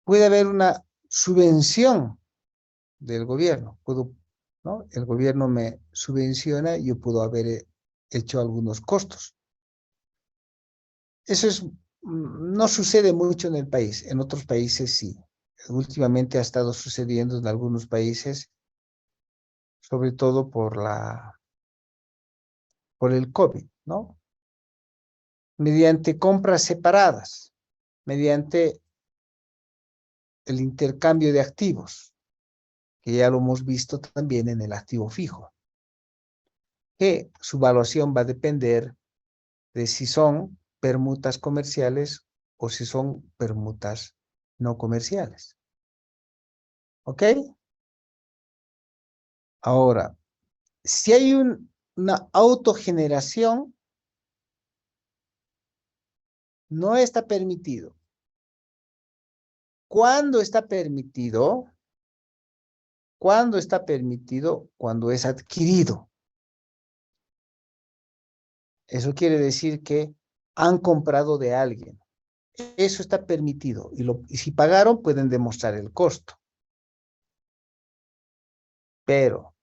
Puede haber una subvención del gobierno, ¿no? El gobierno me subvenciona y yo puedo haber hecho algunos costos. Eso no sucede mucho en el país, en otros países sí. Últimamente ha estado sucediendo en algunos países, sobre todo por el COVID, ¿no? Mediante compras separadas, mediante el intercambio de activos, que ya lo hemos visto también en el activo fijo, que su valuación va a depender de si son permutas comerciales o si son permutas no comerciales. ¿Ok? Ahora, si hay una autogeneración, no está permitido. ¿Cuándo está permitido? ¿Cuándo está permitido? Cuando es adquirido. Eso quiere decir que han comprado de alguien. Eso está permitido. Y si pagaron, pueden demostrar el costo. Pero,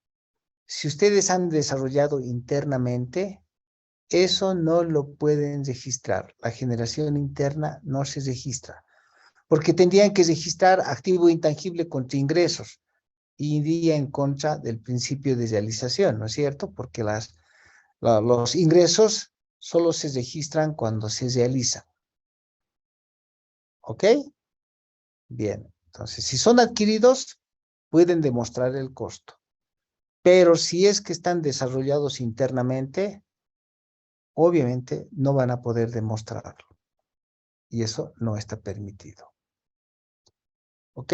si ustedes han desarrollado internamente, eso no lo pueden registrar. La generación interna no se registra. Porque tendrían que registrar activo intangible contra ingresos. Y iría en contra del principio de realización, ¿no es cierto? Porque los ingresos solo se registran cuando se realizan. ¿Ok? Bien. Entonces, si son adquiridos, pueden demostrar el costo. Pero si es que están desarrollados internamente, obviamente no van a poder demostrarlo. Y eso no está permitido. ¿Ok?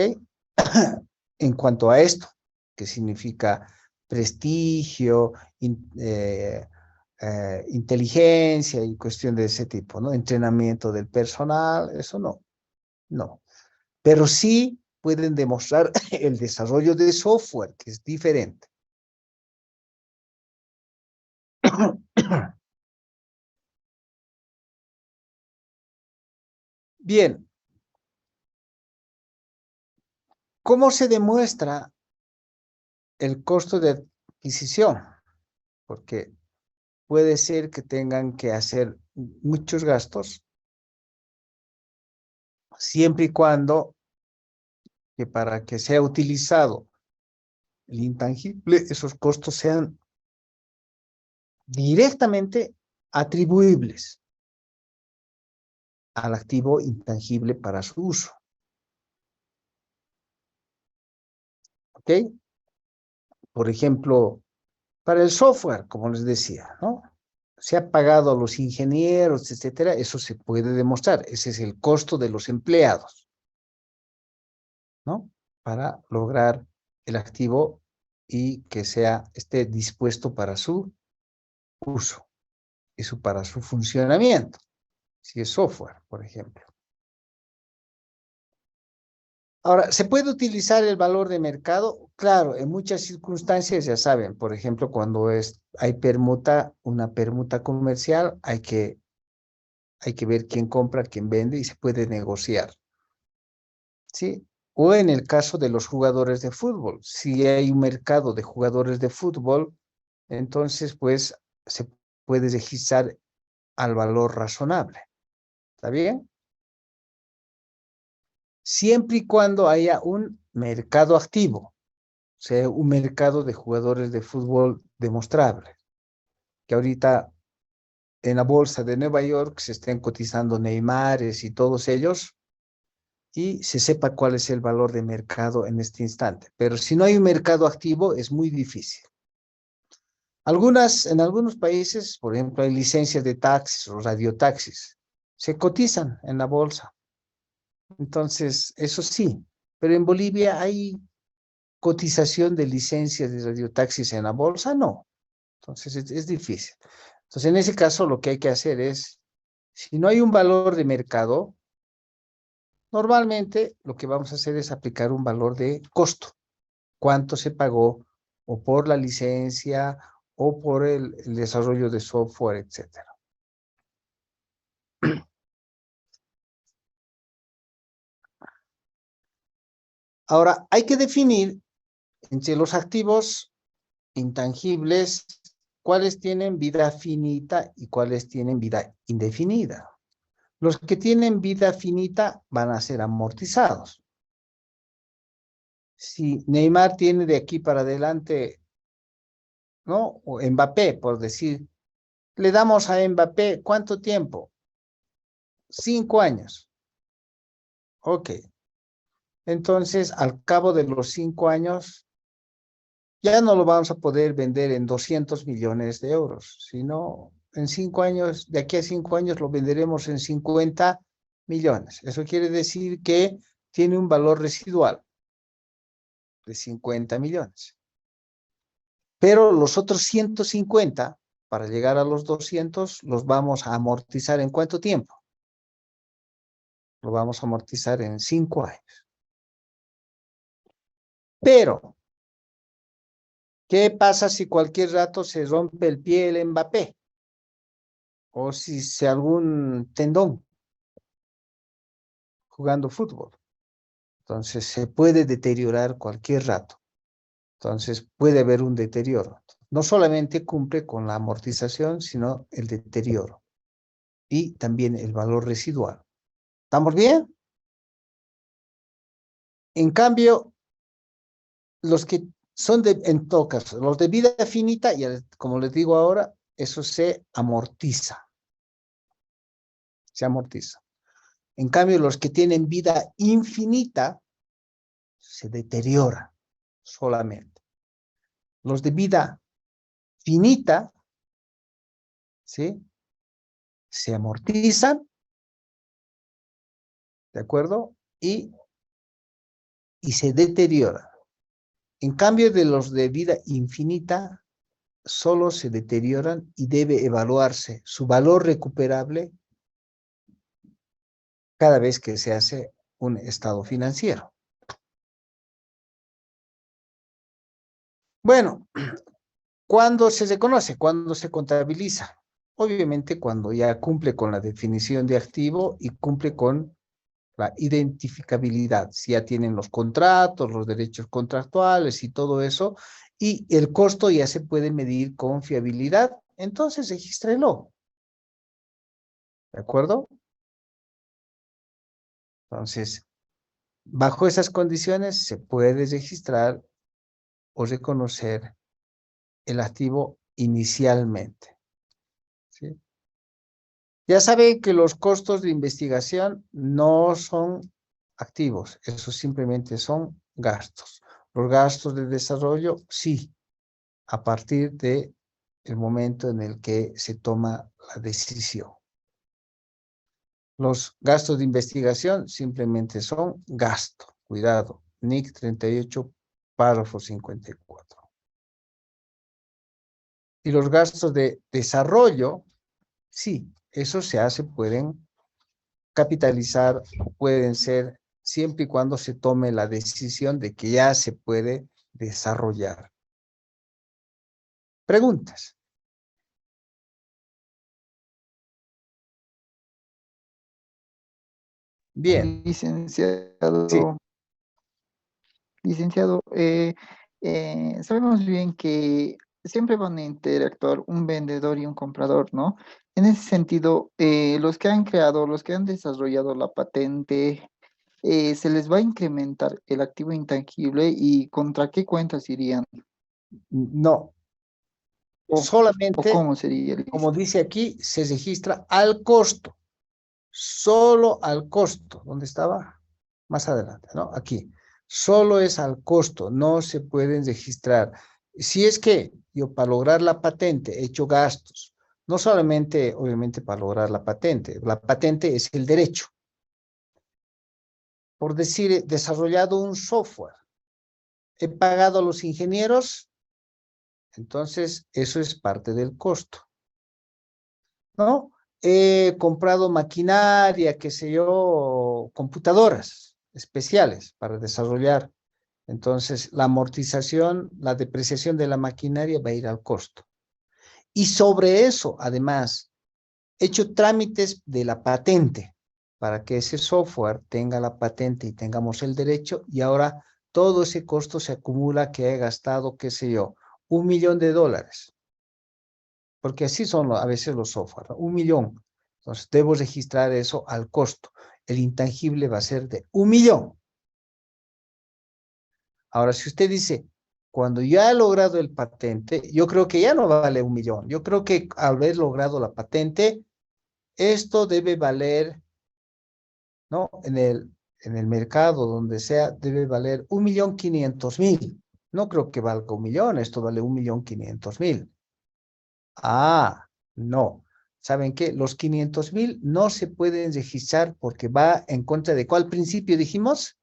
En cuanto a esto, que significa prestigio, inteligencia y cuestión de ese tipo, ¿no? Entrenamiento del personal, eso no. Pero sí pueden demostrar el desarrollo de software, que es diferente. Bien. ¿Cómo se demuestra el costo de adquisición? Porque puede ser que tengan que hacer muchos gastos, siempre y cuando que para que sea utilizado el intangible, esos costos sean directamente atribuibles al activo intangible para su uso. ¿Ok? Por ejemplo, para el software, como les decía, ¿no? Se ha pagado a los ingenieros, etcétera, eso se puede demostrar. Ese es el costo de los empleados, ¿no? Para lograr el activo y que esté dispuesto para su uso. Eso para su funcionamiento, si es software, por ejemplo. Ahora, ¿se puede utilizar el valor de mercado? Claro, en muchas circunstancias, ya saben, por ejemplo, cuando hay permuta, una permuta comercial, hay que ver quién compra, quién vende y se puede negociar, ¿sí? O en el caso de los jugadores de fútbol, si hay un mercado de jugadores de fútbol, entonces pues se puede registrar al valor razonable, ¿está bien? Siempre y cuando haya un mercado activo, o sea, un mercado de jugadores de fútbol demostrable, que ahorita en la bolsa de Nueva York se estén cotizando Neymares y todos ellos, y se sepa cuál es el valor de mercado en este instante. Pero si no hay un mercado activo, es muy difícil. En algunos países, por ejemplo, hay licencias de taxis o radiotaxis, se cotizan en la bolsa. Entonces, eso sí, pero en Bolivia hay cotización de licencias de radiotaxis en la bolsa, no. Entonces, es difícil. Entonces, en ese caso, lo que hay que hacer es, si no hay un valor de mercado, normalmente lo que vamos a hacer es aplicar un valor de costo. ¿Cuánto se pagó o por la licencia o por el desarrollo de software, etcétera? Ahora, hay que definir entre los activos intangibles cuáles tienen vida finita y cuáles tienen vida indefinida. Los que tienen vida finita van a ser amortizados. Si Neymar tiene de aquí para adelante, ¿no? O Mbappé, por decir, le damos a Mbappé, ¿cuánto tiempo? 5 años. Ok. Entonces, al cabo de los 5 años, ya no lo vamos a poder vender en 200 millones de euros, sino en 5 años, de aquí a 5 años lo venderemos en 50 millones. Eso quiere decir que tiene un valor residual de 50 millones. Pero los otros 150, para llegar a los 200, los vamos a amortizar ¿en cuánto tiempo? Lo vamos a amortizar en 5 años. Pero, ¿qué pasa si cualquier rato se rompe el pie el Mbappé? O si se algún tendón jugando fútbol. Entonces, se puede deteriorar cualquier rato. Entonces, puede haber un deterioro. No solamente cumple con la amortización, sino el deterioro. Y también el valor residual. ¿Estamos bien? En cambio, los que son en todo caso, los de vida finita, y como les digo ahora, eso se amortiza. Se amortiza. En cambio, los que tienen vida infinita, se deterioran solamente. Los de vida finita, ¿sí? Se amortizan, ¿de acuerdo? Y se deterioran. En cambio de los de vida infinita, solo se deterioran y debe evaluarse su valor recuperable cada vez que se hace un estado financiero. Bueno, ¿cuándo se reconoce? ¿Cuándo se contabiliza? Obviamente cuando ya cumple con la definición de activo y cumple con la identificabilidad, si ya tienen los contratos, los derechos contractuales y todo eso, y el costo ya se puede medir con fiabilidad, entonces regístrelo. ¿De acuerdo? Entonces, bajo esas condiciones se puede registrar o reconocer el activo inicialmente. ¿Sí? Ya saben que los costos de investigación no son activos, esos simplemente son gastos. Los gastos de desarrollo, sí, a partir del momento en el que se toma la decisión. Los gastos de investigación simplemente son gasto. Cuidado, NIC 38, párrafo 54. Y los gastos de desarrollo Sí, eso se hace, pueden capitalizar, pueden ser, siempre y cuando se tome la decisión de que ya se puede desarrollar. Preguntas. Bien, sí. Licenciado, sabemos bien que siempre van a interactuar un vendedor y un comprador, ¿no? En ese sentido, los que han creado, los que han desarrollado la patente, ¿se les va a incrementar el activo intangible y contra qué cuentas irían? No, ¿O, o solamente, cómo sería el como dice aquí, se registra al costo, solo al costo. ¿Dónde estaba? Más adelante, ¿no? Aquí. Solo es al costo, no se pueden registrar. Si es que yo para lograr la patente he hecho gastos, no solamente, obviamente, para lograr la patente es el derecho. Por decir, he desarrollado un software, he pagado a los ingenieros, entonces eso es parte del costo, ¿no? He comprado maquinaria, qué sé yo, computadoras especiales para desarrollar. Entonces, la amortización, la depreciación de la maquinaria va a ir al costo. Y sobre eso, además, he hecho trámites de la patente para que ese software tenga la patente y tengamos el derecho, y ahora todo ese costo se acumula que he gastado, qué sé yo, $1.000.000. Porque así son a veces los software, ¿no? 1.000.000. Entonces, debo registrar eso al costo. El intangible va a ser de 1.000.000. Ahora, si usted dice, cuando ya he logrado el patente, yo creo que ya no vale 1.000.000. Yo creo que al haber logrado la patente, esto debe valer, ¿no? En el mercado, donde sea, debe valer 1.500.000. No creo que valga 1.000.000, esto vale 1.500.000. Ah, no. ¿Saben qué? Los 500.000 no se pueden registrar porque va en contra de ¿cuál principio dijimos?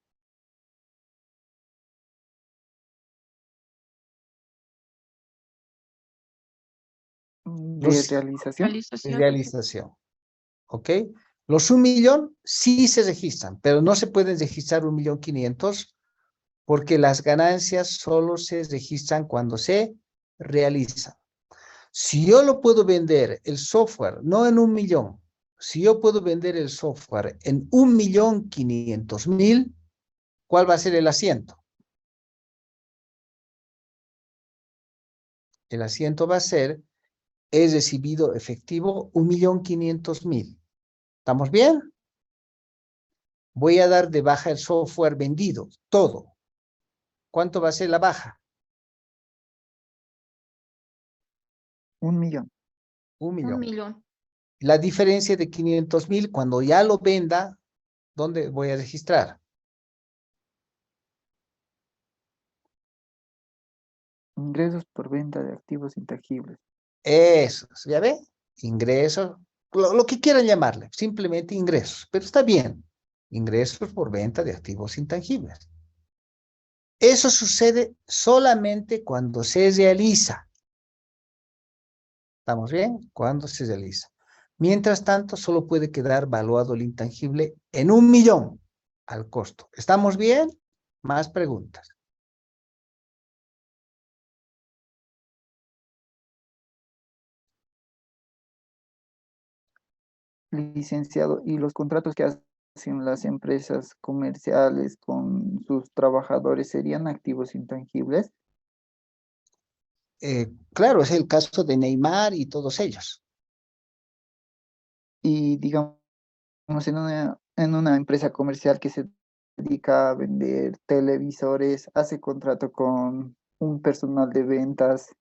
de Los realización? de Realización. realización. ¿Ok? Los 1.000.000 sí se registran, pero no se pueden registrar 1.500.000 porque las ganancias solo se registran cuando se realizan. Si yo lo puedo vender, el software, no en 1.000.000, si yo puedo vender el software en 1.500.000, ¿cuál va a ser el asiento? El asiento va a ser, he recibido efectivo 1.500.000. ¿Estamos bien? Voy a dar de baja el software vendido, todo. ¿Cuánto va a ser la baja? 1.000.000. 1 1.000.000. millón. La diferencia de 500.000, cuando ya lo venda, ¿dónde voy a registrar? Ingresos por venta de activos intangibles. Eso, ¿ya ve? Ingresos, lo que quieran llamarle, simplemente ingresos, pero está bien. Ingresos por venta de activos intangibles. Eso sucede solamente cuando se realiza. ¿Estamos bien? Cuando se realiza. Mientras tanto, solo puede quedar valuado el intangible en 1.000.000 al costo. ¿Estamos bien? Más preguntas. Licenciado, ¿y los contratos que hacen las empresas comerciales con sus trabajadores serían activos intangibles? Claro, es el caso de Neymar y todos ellos. Y digamos, en una empresa comercial que se dedica a vender televisores, hace contrato con un personal de ventas,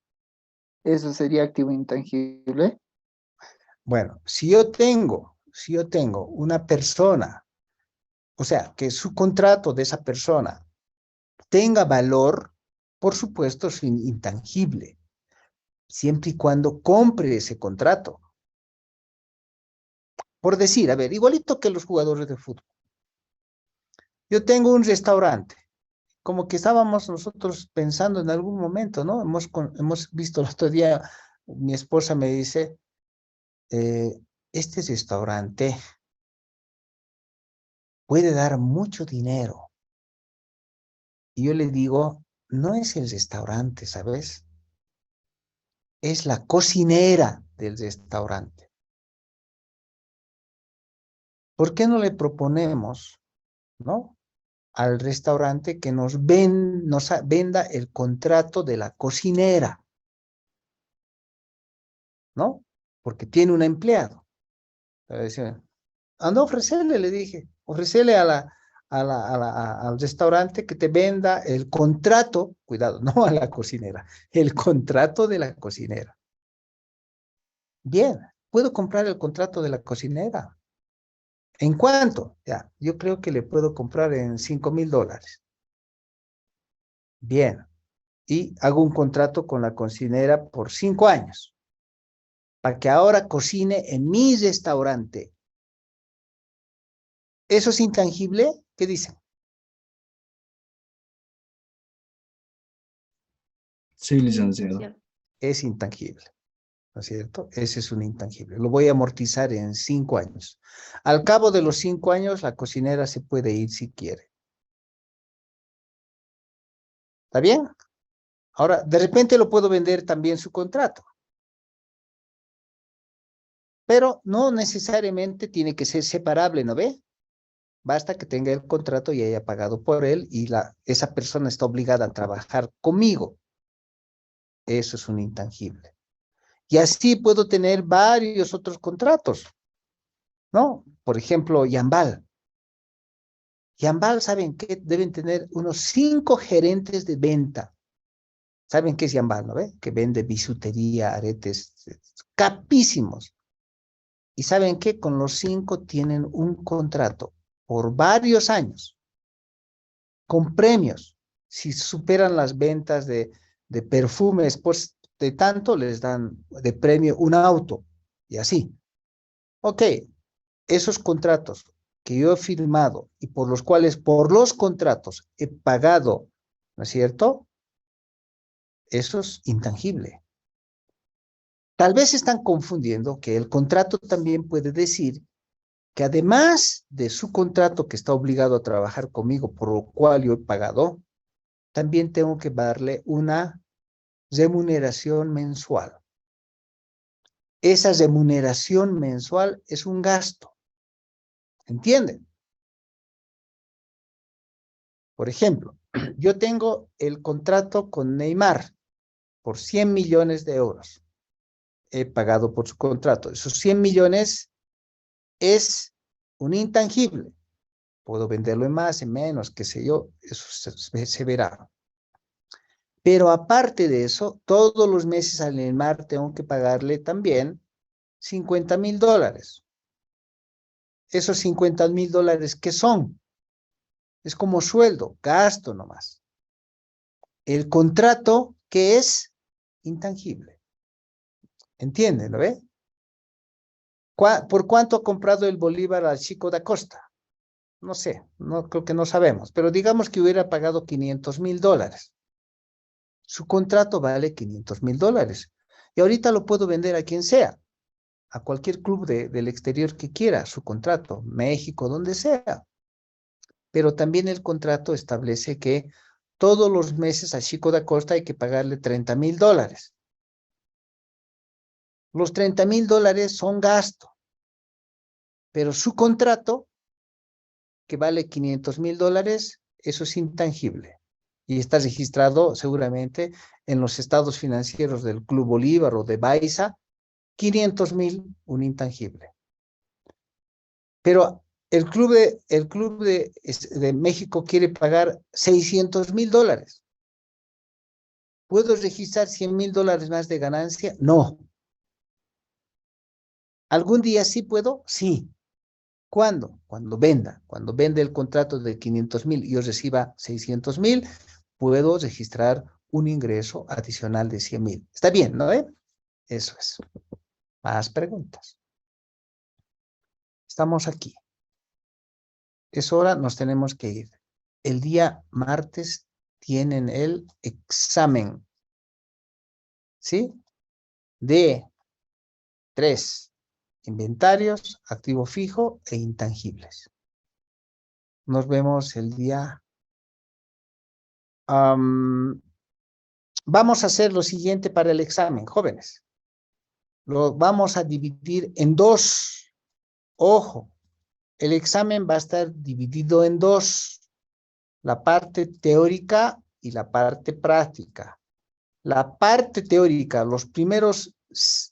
¿eso sería activo intangible? Bueno, si yo tengo una persona, o sea, que su contrato de esa persona tenga valor, por supuesto es intangible, siempre y cuando compre ese contrato. Por decir, a ver, igualito que los jugadores de fútbol. Yo tengo un restaurante, como que estábamos nosotros pensando en algún momento, ¿no? Hemos visto el otro día, mi esposa me dice, este restaurante puede dar mucho dinero. Y yo le digo, no es el restaurante, ¿sabes? Es la cocinera del restaurante. ¿Por qué no le proponemos, ¿no?, al restaurante que nos venda el contrato de la cocinera, ¿no? Porque tiene un empleado. Anda a ofrecerle, le dije, ofrecerle al restaurante que te venda el contrato, cuidado, no a la cocinera, el contrato de la cocinera. Bien, puedo comprar el contrato de la cocinera. ¿En cuánto? Ya, yo creo que le puedo comprar en $5,000. Bien, y hago un contrato con la cocinera por 5 años, para que ahora cocine en mi restaurante. ¿Eso es intangible? ¿Qué dicen? Sí, licenciado. Licenciado. Es intangible, ¿no es cierto? Ese es un intangible. Lo voy a amortizar en 5 años. Al cabo de los 5 años, la cocinera se puede ir si quiere. ¿Está bien? Ahora, de repente lo puedo vender también su contrato. Pero no necesariamente tiene que ser separable, ¿no ve? Basta que tenga el contrato y haya pagado por él y esa persona está obligada a trabajar conmigo. Eso es un intangible. Y así puedo tener varios otros contratos, ¿no? Por ejemplo, Yambal. Yambal, ¿saben qué? Deben tener unos 5 gerentes de venta. ¿Saben qué es Yambal, no ve? Que vende bisutería, aretes, capísimos. ¿Y saben qué? Con los 5 tienen un contrato por varios años, con premios. Si superan las ventas de perfumes, pues de tanto les dan de premio un auto, y así. Ok, esos contratos que yo he firmado y por los cuales, por los contratos, he pagado, ¿no es cierto? Eso es intangible. Tal vez están confundiendo que el contrato también puede decir que además de su contrato que está obligado a trabajar conmigo, por lo cual yo he pagado, también tengo que darle una remuneración mensual. Esa remuneración mensual es un gasto. ¿Entienden? Por ejemplo, yo tengo el contrato con Neymar por 100 millones de euros. He pagado por su contrato. Esos 100 millones es un intangible. Puedo venderlo en más, en menos, qué sé yo, eso se verá. Pero aparte de eso, todos los meses al Neymar tengo que pagarle también $50,000. Esos $50,000, ¿qué son? Es como sueldo, gasto nomás. El contrato, que es intangible. ¿Entienden, no ve? ¿Por cuánto ha comprado el Bolívar al Chico da Costa? No sé, no, creo que no sabemos, pero digamos que hubiera pagado $500,000. Su contrato vale $500,000. Y ahorita lo puedo vender a quien sea, a cualquier club del exterior que quiera, su contrato, México, donde sea. Pero también el contrato establece que todos los meses a Chico da Costa hay que pagarle $30,000. Los $30,000 son gasto, pero su contrato, que vale $500,000, eso es intangible. Y está registrado seguramente en los estados financieros del Club Bolívar o de Baiza, 500,000, un intangible. Pero el club de México quiere pagar $600,000. ¿Puedo registrar $100,000 más de ganancia? No. ¿Algún día sí puedo? Sí. ¿Cuándo? Cuando venda. Cuando vende el contrato de 500,000 y yo reciba 600,000, puedo registrar un ingreso adicional de 100,000. ¿Está bien, no? Eso es. Más preguntas. Estamos aquí. Es hora, nos tenemos que ir. El día martes tienen el examen. ¿Sí? De 3. inventarios, activo fijo e intangibles. Nos vemos el día. Vamos a hacer lo siguiente para el examen, jóvenes. Lo vamos a dividir en dos. Ojo, el examen va a estar dividido en dos. La parte teórica y la parte práctica. La parte teórica, los primeros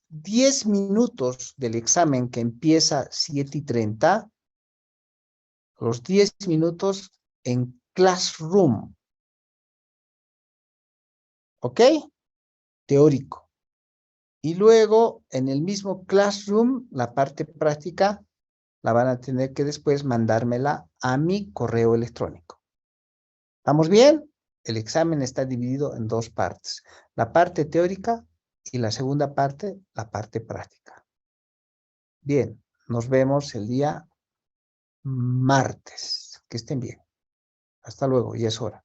10 minutos del examen que empieza 7:30, los 10 minutos en Classroom. ¿Ok? Teórico. Y luego, en el mismo Classroom, la parte práctica, la van a tener que después mandármela a mi correo electrónico. ¿Estamos bien? El examen está dividido en dos partes. La parte teórica y la segunda parte, la parte práctica. Bien, nos vemos el día martes. Que estén bien. Hasta luego, ya es hora.